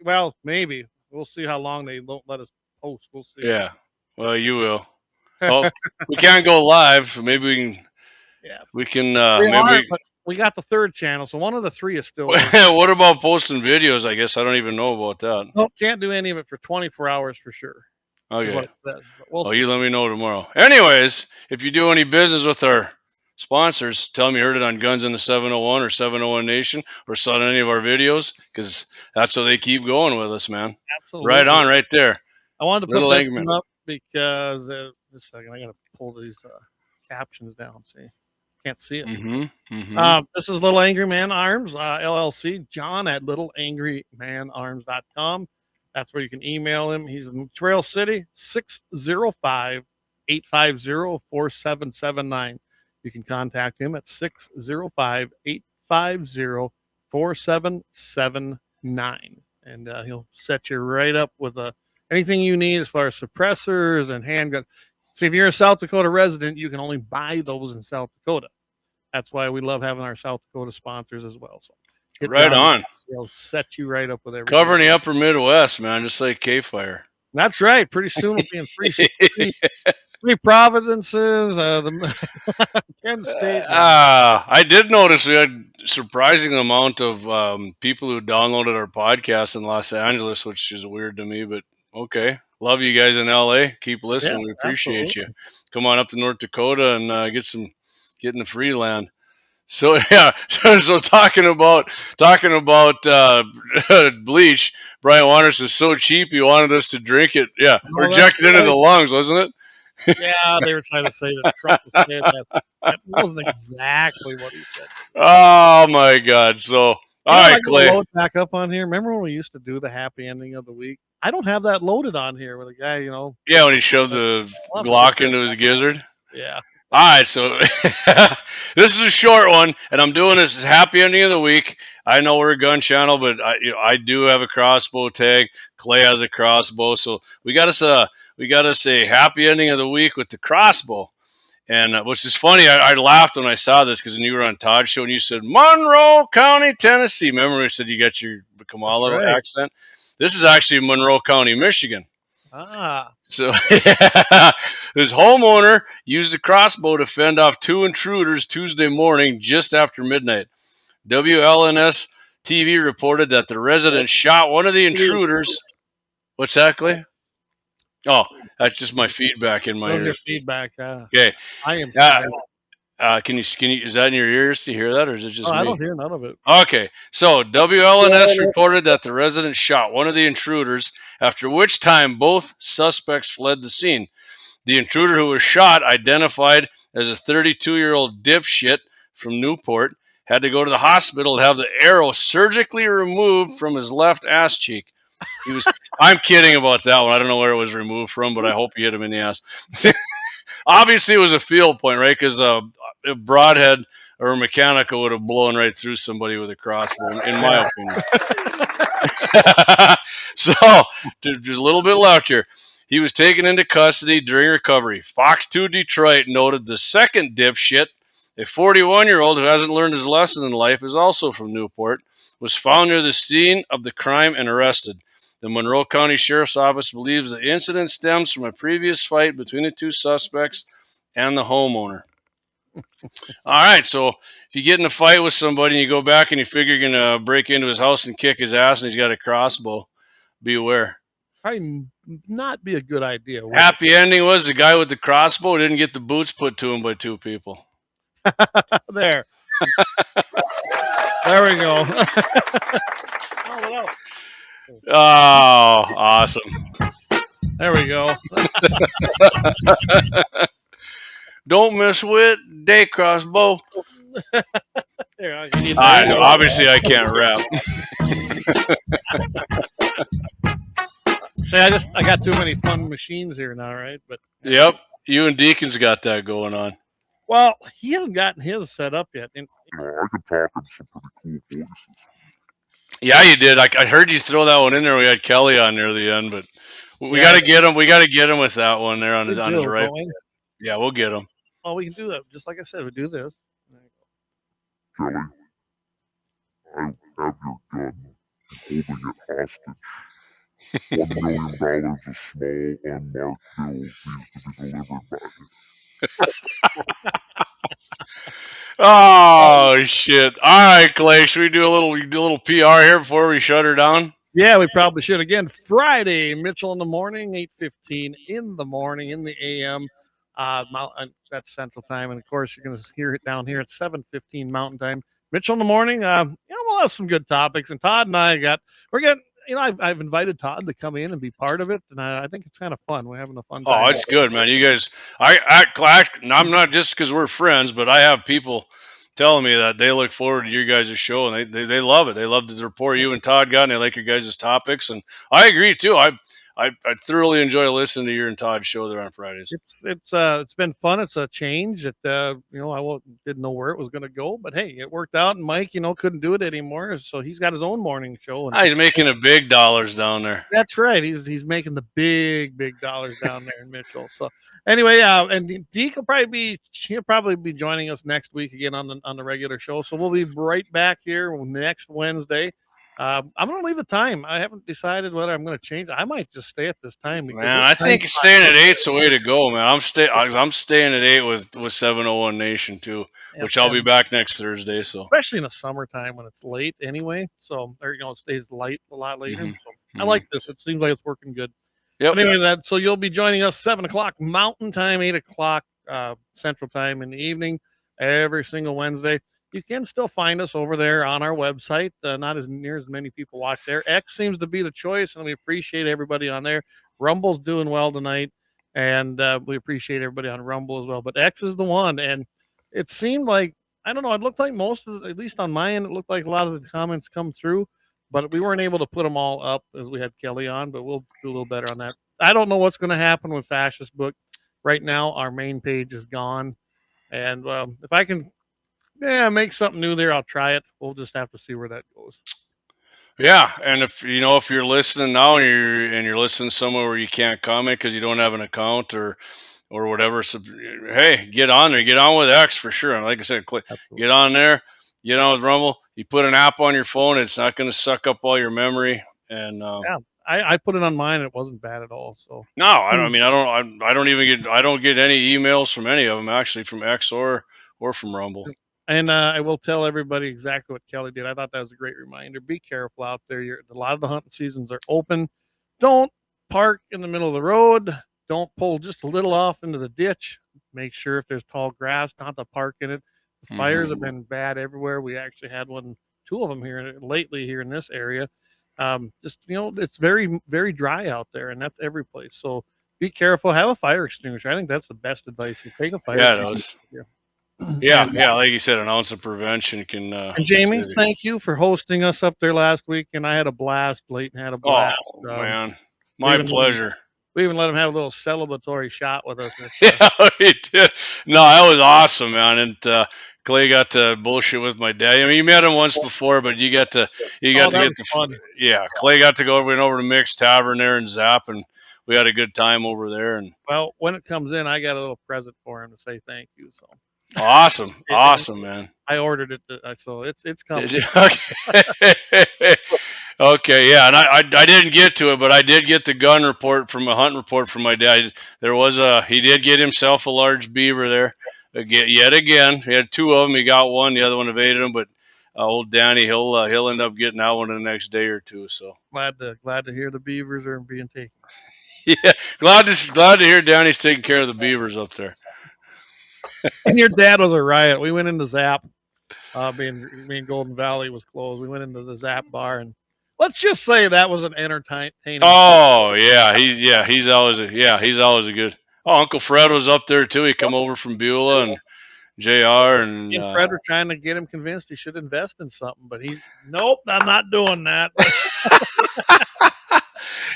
Well, maybe we'll see how long they won't let us post. We'll see. Yeah. Well, you will. Well, we can't go live, so maybe we can. Yeah. We can. But we got the third channel, so one of the three is still. What about posting videos? I guess I don't even know about that. No, can't do any of it for 24 hours for sure. Okay. What it says. Well, you let me know tomorrow. Anyways, if you do any business with our sponsors, tell them you heard it on Guns in the 701 or 701 Nation or saw any of our videos, because that's how they keep going with us, man. Absolutely. Right on, right there. I wanted to put this one up because just a second, I got to pull these captions down. See, can't see it. This is Little Angry Man Arms LLC. John at littleangrymanarms.com. That's where you can email him. He's in Trail City, 605-850-4779. You can contact him at 605-850-4779. And he'll set you right up with anything you need as far as suppressors and handguns. See, if you're a South Dakota resident, you can only buy those in South Dakota. That's why we love having our South Dakota sponsors as well. So right on. They'll set you right up with everything. Covering the upper Midwest, man, just like KFYR. That's right. Pretty soon we'll be in three provinces, the 10 states. I did notice we had a surprising amount of people who downloaded our podcast in Los Angeles, which is weird to me, but okay. Love you guys in LA. Keep listening. We appreciate you. Come on up to North Dakota and get in the free land. So yeah, so talking about bleach, Brian Waters is so cheap he wanted us to drink it. Yeah, inject it into the lungs, wasn't it? Yeah, they were trying to say that Trump was saying that wasn't exactly what he said. Oh my God! So all right, Clay. Load back up on here. Remember when we used to do the happy ending of the week? I don't have that loaded on here with a guy, Yeah, when he shoved the Glock into his gizzard. Yeah. All right, so this is a short one, and I'm doing this as happy ending of the week. I know we're a gun channel, but I do have a crossbow tag. Clay has a crossbow, so we got us a happy ending of the week with the crossbow. And which is funny, I laughed when I saw this because when you were on Todd's show and you said Monroe County, Tennessee. Remember, I said you got your Kamala accent. This is actually Monroe County, Michigan. So this homeowner used a crossbow to fend off two intruders Tuesday morning just after midnight. WLNS TV reported that the resident shot one of the intruders. What's that, Clay? Oh, that's just my feedback in my ears. Your feedback. Okay. I am. Can you? Is that in your ears to hear that, or is it just me? I don't hear none of it. Okay. So WLNS reported that the resident shot one of the intruders, after which time both suspects fled the scene. The intruder who was shot, identified as a 32-year-old dipshit from Newport, had to go to the hospital to have the arrow surgically removed from his left ass cheek. I'm kidding about that one. I don't know where it was removed from, but I hope he hit him in the ass. Obviously, it was a field point, right? Because a broadhead or a mechanical would have blown right through somebody with a crossbow, in my opinion. So, there's a little bit left here. He was taken into custody during recovery. Fox 2 Detroit noted the second dipshit, a 41-year-old who hasn't learned his lesson in life, is also from Newport, was found near the scene of the crime and arrested. The Monroe County Sheriff's Office believes the incident stems from a previous fight between the two suspects and the homeowner. All right, so if you get in a fight with somebody and you go back and you figure you're going to break into his house and kick his ass and he's got a crossbow, beware. Probably not be a good idea. Happy ending was the guy with the crossbow didn't get the boots put to him by two people. There. There we go. Oh, awesome. There we go. Don't miss with day crossbow. There, I know. Obviously, I can't rap. See, I got too many fun machines here now, right? But yep, you and Deacon's got that going on. Well, he hasn't gotten his set up yet. I could talk in some pretty cool voices. Yeah, you did. I heard you throw that one in there. We had Kelly on near the end, but we got to get him. We got to get him with that one there on his right. Yeah, we'll get him. Oh, we can do that. Just like I said, we do this. Kelly, I have your gun. I'm holding it hostage. $1 million of small unmarked bills needs to be delivered by me. Oh shit! All right, Clay. Should we do a little PR here before we shut her down? Yeah, we probably should. Again, Friday, Mitchell in the morning, 8:15 in the morning in the AM. That's Central Time, and of course you're going to hear it down here at 7:15 Mountain Time. Mitchell in the morning. We'll have some good topics, and Todd and I we're getting. I've invited Todd to come in and be part of it, and I think it's kind of fun. We're having a fun time. Oh, it's good, man. You guys, I'm not just because we're friends, but I have people telling me that they look forward to your guys' show and they love it. They love the rapport you and Todd got, and they like your guys' topics. And I agree too. I thoroughly enjoy listening to your and Todd's show there on Fridays. It's been fun. It's a change. I didn't know where it was going to go, but hey, it worked out. And Mike, couldn't do it anymore, so he's got his own morning show. And he's making the big dollars down there. That's right. He's making the big dollars down there in Mitchell. So anyway, and Deke he'll probably be joining us next week again on the regular show. So we'll be right back here next Wednesday. I'm going to leave the time. I haven't decided whether I'm going to change. I might just stay at this time. Man, I think staying at 8's the way to go, man. I'm staying at 8 with 701 Nation too, which I'll be back next Thursday. So especially in the summertime when it's late anyway. So it stays light a lot later. Mm-hmm. So I like this. It seems like it's working good. Yep. Anyway, so you'll be joining us 7:00 Mountain Time, 8:00 Central Time in the evening every single Wednesday. You can still find us over there on our website. Not as near as many people watch there. X seems to be the choice, and we appreciate everybody on there. Rumble's doing well tonight, and we appreciate everybody on Rumble as well. But X is the one, and it seemed like, I don't know, it looked like at least on my end, it looked like a lot of the comments come through, but we weren't able to put them all up as we had Kelly on, but we'll do a little better on that. I don't know what's going to happen with Fascist Book. Right now, our main page is gone, and if I can make something new there, I'll try it. We'll just have to see where that goes. Yeah, and if you're listening now and you're listening somewhere where you can't comment because you don't have an account or whatever, so hey, get on there. Get on with X for sure. And like I said, get on there. Get on with Rumble. You put an app on your phone, it's not going to suck up all your memory. And I put it on mine. It wasn't bad at all. So no, I don't get any emails from any of them actually, from X or from Rumble. And I will tell everybody exactly what Kelly did. I thought that was a great reminder. Be careful out there. A lot of the hunting seasons are open. Don't park in the middle of the road. Don't pull just a little off into the ditch. Make sure if there's tall grass, not to park in it. The fires have been bad everywhere. We actually had two of them here lately here in this area. It's very, very dry out there, and that's every place. So be careful. Have a fire extinguisher. I think that's the best advice. You take a fire extinguisher. Yeah, like you said, an ounce of prevention can. And Jamie, thank you for hosting us up there last week, and I had a blast. Leighton had a blast. Oh man, my pleasure. We even let him have a little celebratory shot with us. Yeah, we did. No, that was awesome, man. And Clay got to bullshit with my dad. I mean, you met him once before, but you got to get the fun. Yeah, Clay got to go over to Mick's Tavern there and Zap, and we had a good time over there. And well, when it comes in, I got a little present for him to say thank you. So. Awesome, man. I ordered it, so it's coming. Okay, yeah, and I didn't get to it, but I did get the hunt report from my dad. He did get himself a large beaver there. Yet again, he had two of them. He got one, the other one evaded him, but old Danny, he'll end up getting that one in the next day or two. So glad to hear the beavers are being taken. Yeah, glad to hear Danny's taking care of the beavers up there. And your dad was a riot. We went into Zap, being Golden Valley was closed. We went into the Zap bar, and let's just say that was an entertaining. Oh yeah, he's always a good. Oh, Uncle Fred was up there too. He come over from Beulah, and JR and Fred were trying to get him convinced he should invest in something, but nope, I'm not doing that.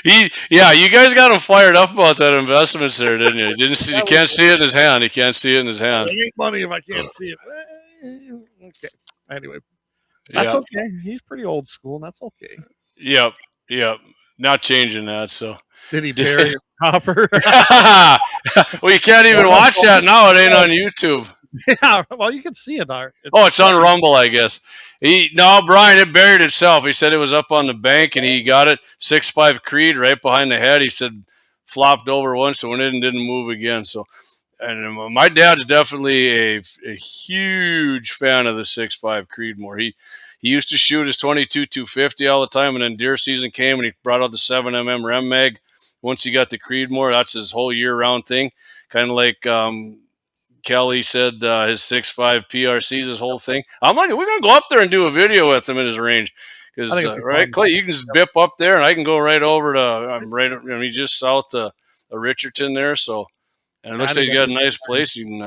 You guys got him fired up about that investments there, didn't you? You can't see it in his hand. He can't see it in his hand. It ain't money if I can't see it. Okay. Anyway, That's Yeah. okay. He's pretty old school, and that's okay. Yep. Yep. Not changing that. So. Did he bury his copper? Well, you can't even watch that now. It ain't on YouTube. Yeah, well, you can see it. It's on Rumble, I guess. No, Brian, it buried itself. He said it was up on the bank, and he got it 6.5 Creed right behind the head. He said flopped over once, and went in and didn't move again. So, and my dad's definitely a huge fan of the 6.5 Creedmoor. He used to shoot his 22 250 all the time, and then deer season came, and he brought out the 7mm Rem Mag. Once he got the Creedmoor, that's his whole year-round thing. Kind of like Kelly said his 6.5 PRC's his whole thing. I'm like, we're going to go up there and do a video with him in his range. Because, right, Clay, you can just bip up there, and I can go right over to, he's just south of Richardson there. So, and it looks like he's got a nice place. You can,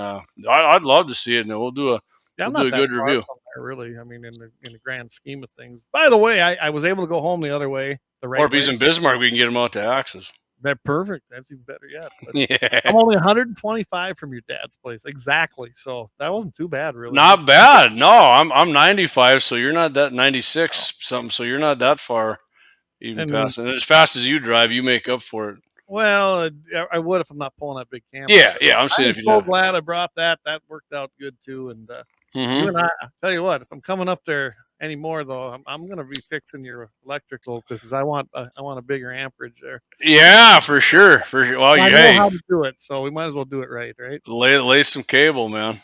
I'd love to see it, and we'll do a good review. Really, I mean, in the grand scheme of things. By the way, I was able to go home the other way. Or if he's in Bismarck, we can get him out to Axis. That's perfect. That's even better yet. Yeah. I'm only 125 from your dad's place. Exactly. So that wasn't too bad, really. Not bad. No, I'm 95, so you're not that 96 something, so you're not that far even past. And as fast as you drive, you make up for it. Well, I would if I'm not pulling that big camper. Yeah, I'm saying if you I'm so glad I brought that. That worked out good too. And you and I tell you what, if I'm coming up there anymore though, I'm going to be fixing your electrical because I want a bigger amperage there. Yeah, for sure. Well, I know how to do it, so we might as well do it right? Lay some cable, man.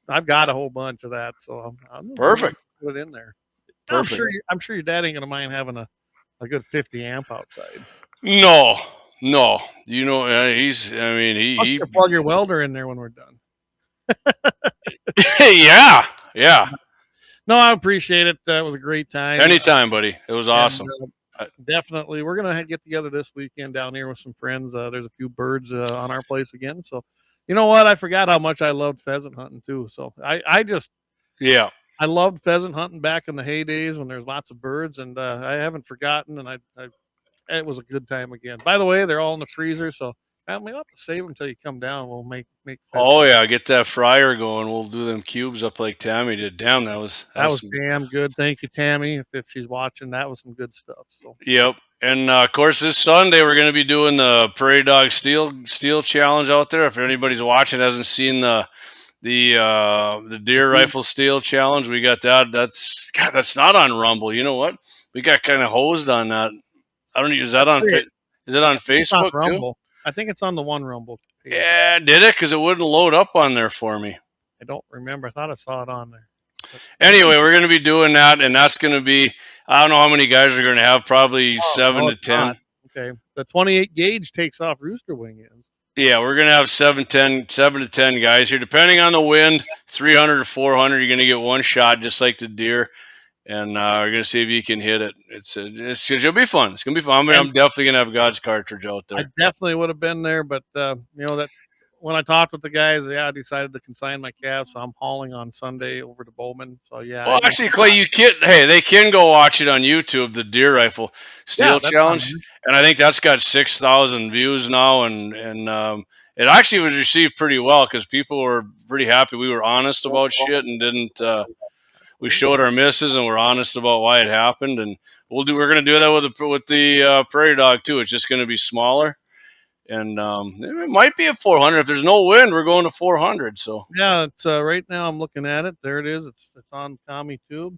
I've got a whole bunch of that, so I'm perfect. Put it in there. Perfect. I'm sure your dad ain't gonna mind having a good 50 amp outside. No. You know, he plug your welder in there when we're done. Yeah. No, I appreciate it. That was a great time. Anytime, buddy. It was awesome. Definitely. We're going to get together this weekend down here with some friends. There's a few birds on our place again. So, you know what? I forgot how much I loved pheasant hunting too. So I loved pheasant hunting back in the heydays when there's lots of birds, and I haven't forgotten, and it was a good time again. By the way, they're all in the freezer, so we'll have to save them until you come down. We'll make Oh yeah, get that fryer going. We'll do them cubes up like Tammy did. Damn, that was damn good. Thank you, Tammy. If she's watching, that was some good stuff. So. Yep. And of course, this Sunday we're going to be doing the Prairie Dog Steel Challenge out there. If anybody's watching hasn't seen the Deer Rifle Steel Challenge, we got that. That's not on Rumble. You know what? We got kind of hosed on that. I don't know. Is that on? Is it on Facebook too? I think it's on the one Rumble page. Yeah, did it? Because it wouldn't load up on there for me. I don't remember. I thought I saw it on there. Anyway, we're going to be doing that, and that's going to be, I don't know how many guys are going to have, probably 7 to 10. Not. Okay. The 28 gauge takes off rooster wing ends. Yeah, we're going to have 7 to 10 guys here. Depending on the wind, 300 to 400, you're going to get one shot just like the deer, and we're going to see if you can hit it. It'll be fun. It's going to be fun. I'm definitely going to have God's cartridge out there. I definitely would have been there, but, that when I talked with the guys, I decided to consign my calves, so I'm hauling on Sunday over to Bowman. So yeah. Well, actually, Clay, they can go watch it on YouTube, the Deer Rifle Steel Challenge, and I think that's got 6,000 views now, and it actually was received pretty well because people were pretty happy. We were honest about shit and didn't. We showed our misses and we're honest about why it happened, and we're going to do that with the Prairie Dog too. It's just going to be smaller. And it might be a 400. If there's no wind, we're going to 400. So yeah, it's right now. I'm looking at it. There it is. It's on Tommy Tube,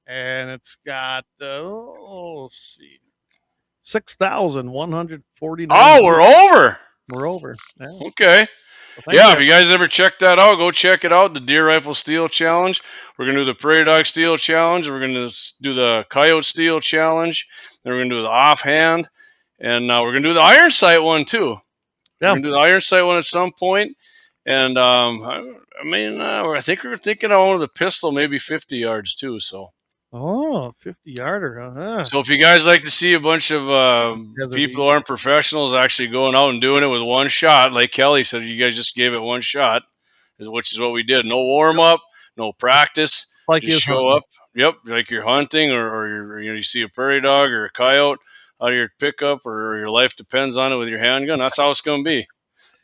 and it's got let's see, 6,149. Oh, we're over. We're over. Yeah. Okay. Well, if you guys ever check that out, go check it out. The Deer Rifle Steel Challenge. We're gonna do the Prairie Dog Steel Challenge. We're gonna do the Coyote Steel Challenge. Then we're gonna do the Offhand. And we're going to do the iron sight one, too. Yeah. We're going to do the iron sight one at some point. And, I think we're thinking of one of the pistol, maybe 50 yards, too. So. Oh, 50-yarder. So if you guys like to see a bunch of people who aren't professionals actually going out and doing it with one shot, like Kelly said, you guys just gave it one shot, which is what we did. No warm-up, no practice. Like just show up. Yep, like you're hunting or you see a prairie dog or a coyote out of your pickup or your life depends on it with your handgun. That's how it's going to be.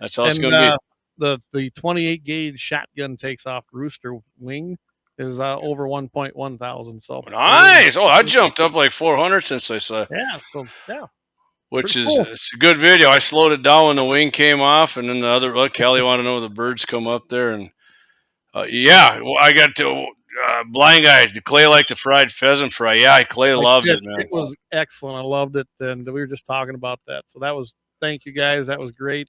That's how it's going to be. The 28 gauge shotgun takes off rooster wing. is over 1.1 thousand. So nice. Oh, I jumped up like 400 since I saw. Yeah. So yeah. Which Pretty is cool. it's a good video. I slowed it down when the wing came off, and then the other. Well, Kelly wanted to know the birds come up there, and yeah, well, I got to blind guys. Did Clay like the fried pheasant fry? Yeah, Clay loved it, man. It was excellent. I loved it, and we were just talking about that. So that was thank you guys. That was great.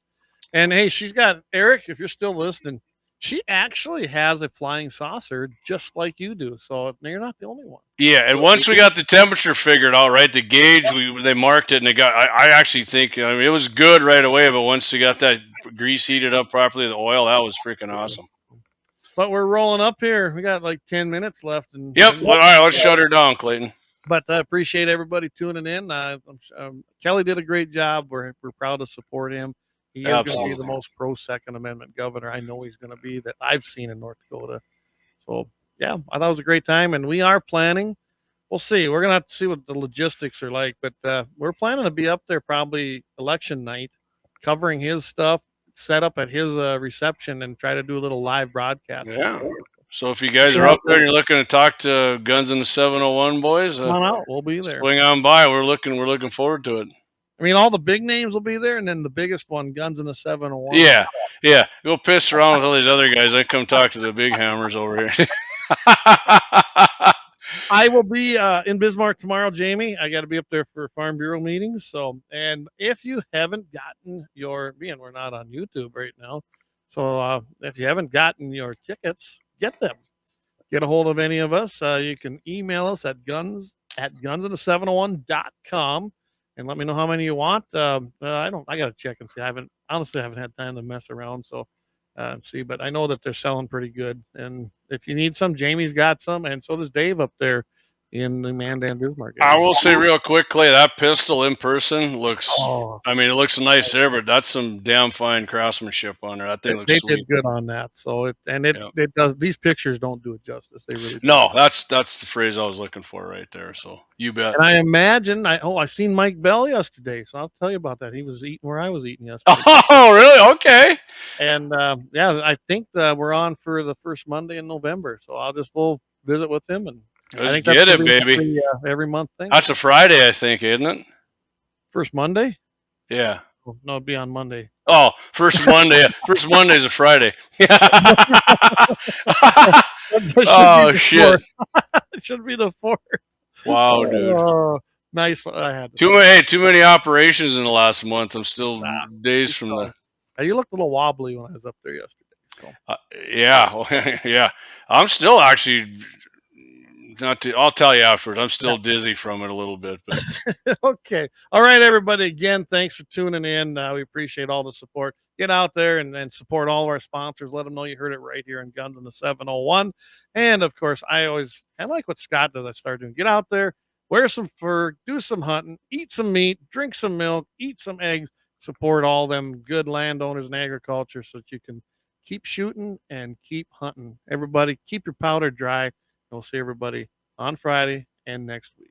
And hey, she's got Eric. If you're still listening, she actually has a flying saucer just like you do. So you're not the only one. Yeah, and once we got the temperature figured out, right, the gauge, they marked it, and it got. I actually think it was good right away, but once we got that grease heated up properly, the oil, that was freaking awesome. But we're rolling up here. We got like 10 minutes left. And yep. All right, let's shut her down, Clayton. But I appreciate everybody tuning in. Kelly did a great job. We're proud to support him. He is going to be the most pro Second Amendment governor I know he's going to be that I've seen in North Dakota. So, yeah, I thought it was a great time. And we are planning. We'll see. We're going to have to see what the logistics are like. But we're planning to be up there probably election night, covering his stuff, set up at his reception, and try to do a little live broadcast. Yeah. So if you guys are up there and you're looking to talk to Guns in the 701 boys, come on out. We'll be there. Swing on by. We're looking forward to it. I mean, all the big names will be there, and then the biggest one, Guns in the 701. Yeah. Go piss around with all these other guys. I come talk to the big hammers over here. I will be in Bismarck tomorrow, Jamie. I got to be up there for Farm Bureau meetings. So, and if you haven't gotten we're not on YouTube right now. So if you haven't gotten your tickets, get them. Get a hold of any of us. You can email us at gunsinthe701.com and let me know how many you want. I got to check and see. I haven't had time to mess around. So, see, but I know that they're selling pretty good. And if you need some, Jamie's got some, and so does Dave up there in the Mandan Bismarck area. I will say real quick, Clay, that pistol in person looks. I mean, it looks nice there, but that's some damn fine craftsmanship on there. That thing looks sweet. They did good on that. So it does. These pictures don't do it justice. They really no. That's the phrase I was looking for right there. So you bet. And I imagine I seen Mike Bell yesterday, so I'll tell you about that. He was eating where I was eating yesterday. Oh, really? Okay. And I think we're on for the first Monday in November, so we'll visit with him and. Let's get it, baby. Every month thing. That's a Friday, I think, isn't it? First Monday? Yeah. Oh, no, it'd be on Monday. Oh, first Monday. First Monday's a Friday. Oh, shit. It should be the 4th. Wow, dude. Nice. I had too many operations in the last month. I'm still days from the. You looked a little wobbly when I was up there yesterday. So. Yeah. I'm still actually. I'll tell you afterwards. I'm still dizzy from it a little bit. But. Okay. All right, everybody. Again, thanks for tuning in. We appreciate all the support. Get out there and support all of our sponsors. Let them know you heard it right here in Guns in the 701. And, of course, I always kind of like what Scott does. I started doing. Get out there, wear some fur, do some hunting, eat some meat, drink some milk, eat some eggs, support all them good landowners and agriculture so that you can keep shooting and keep hunting. Everybody, keep your powder dry. We'll see everybody on Friday and next week.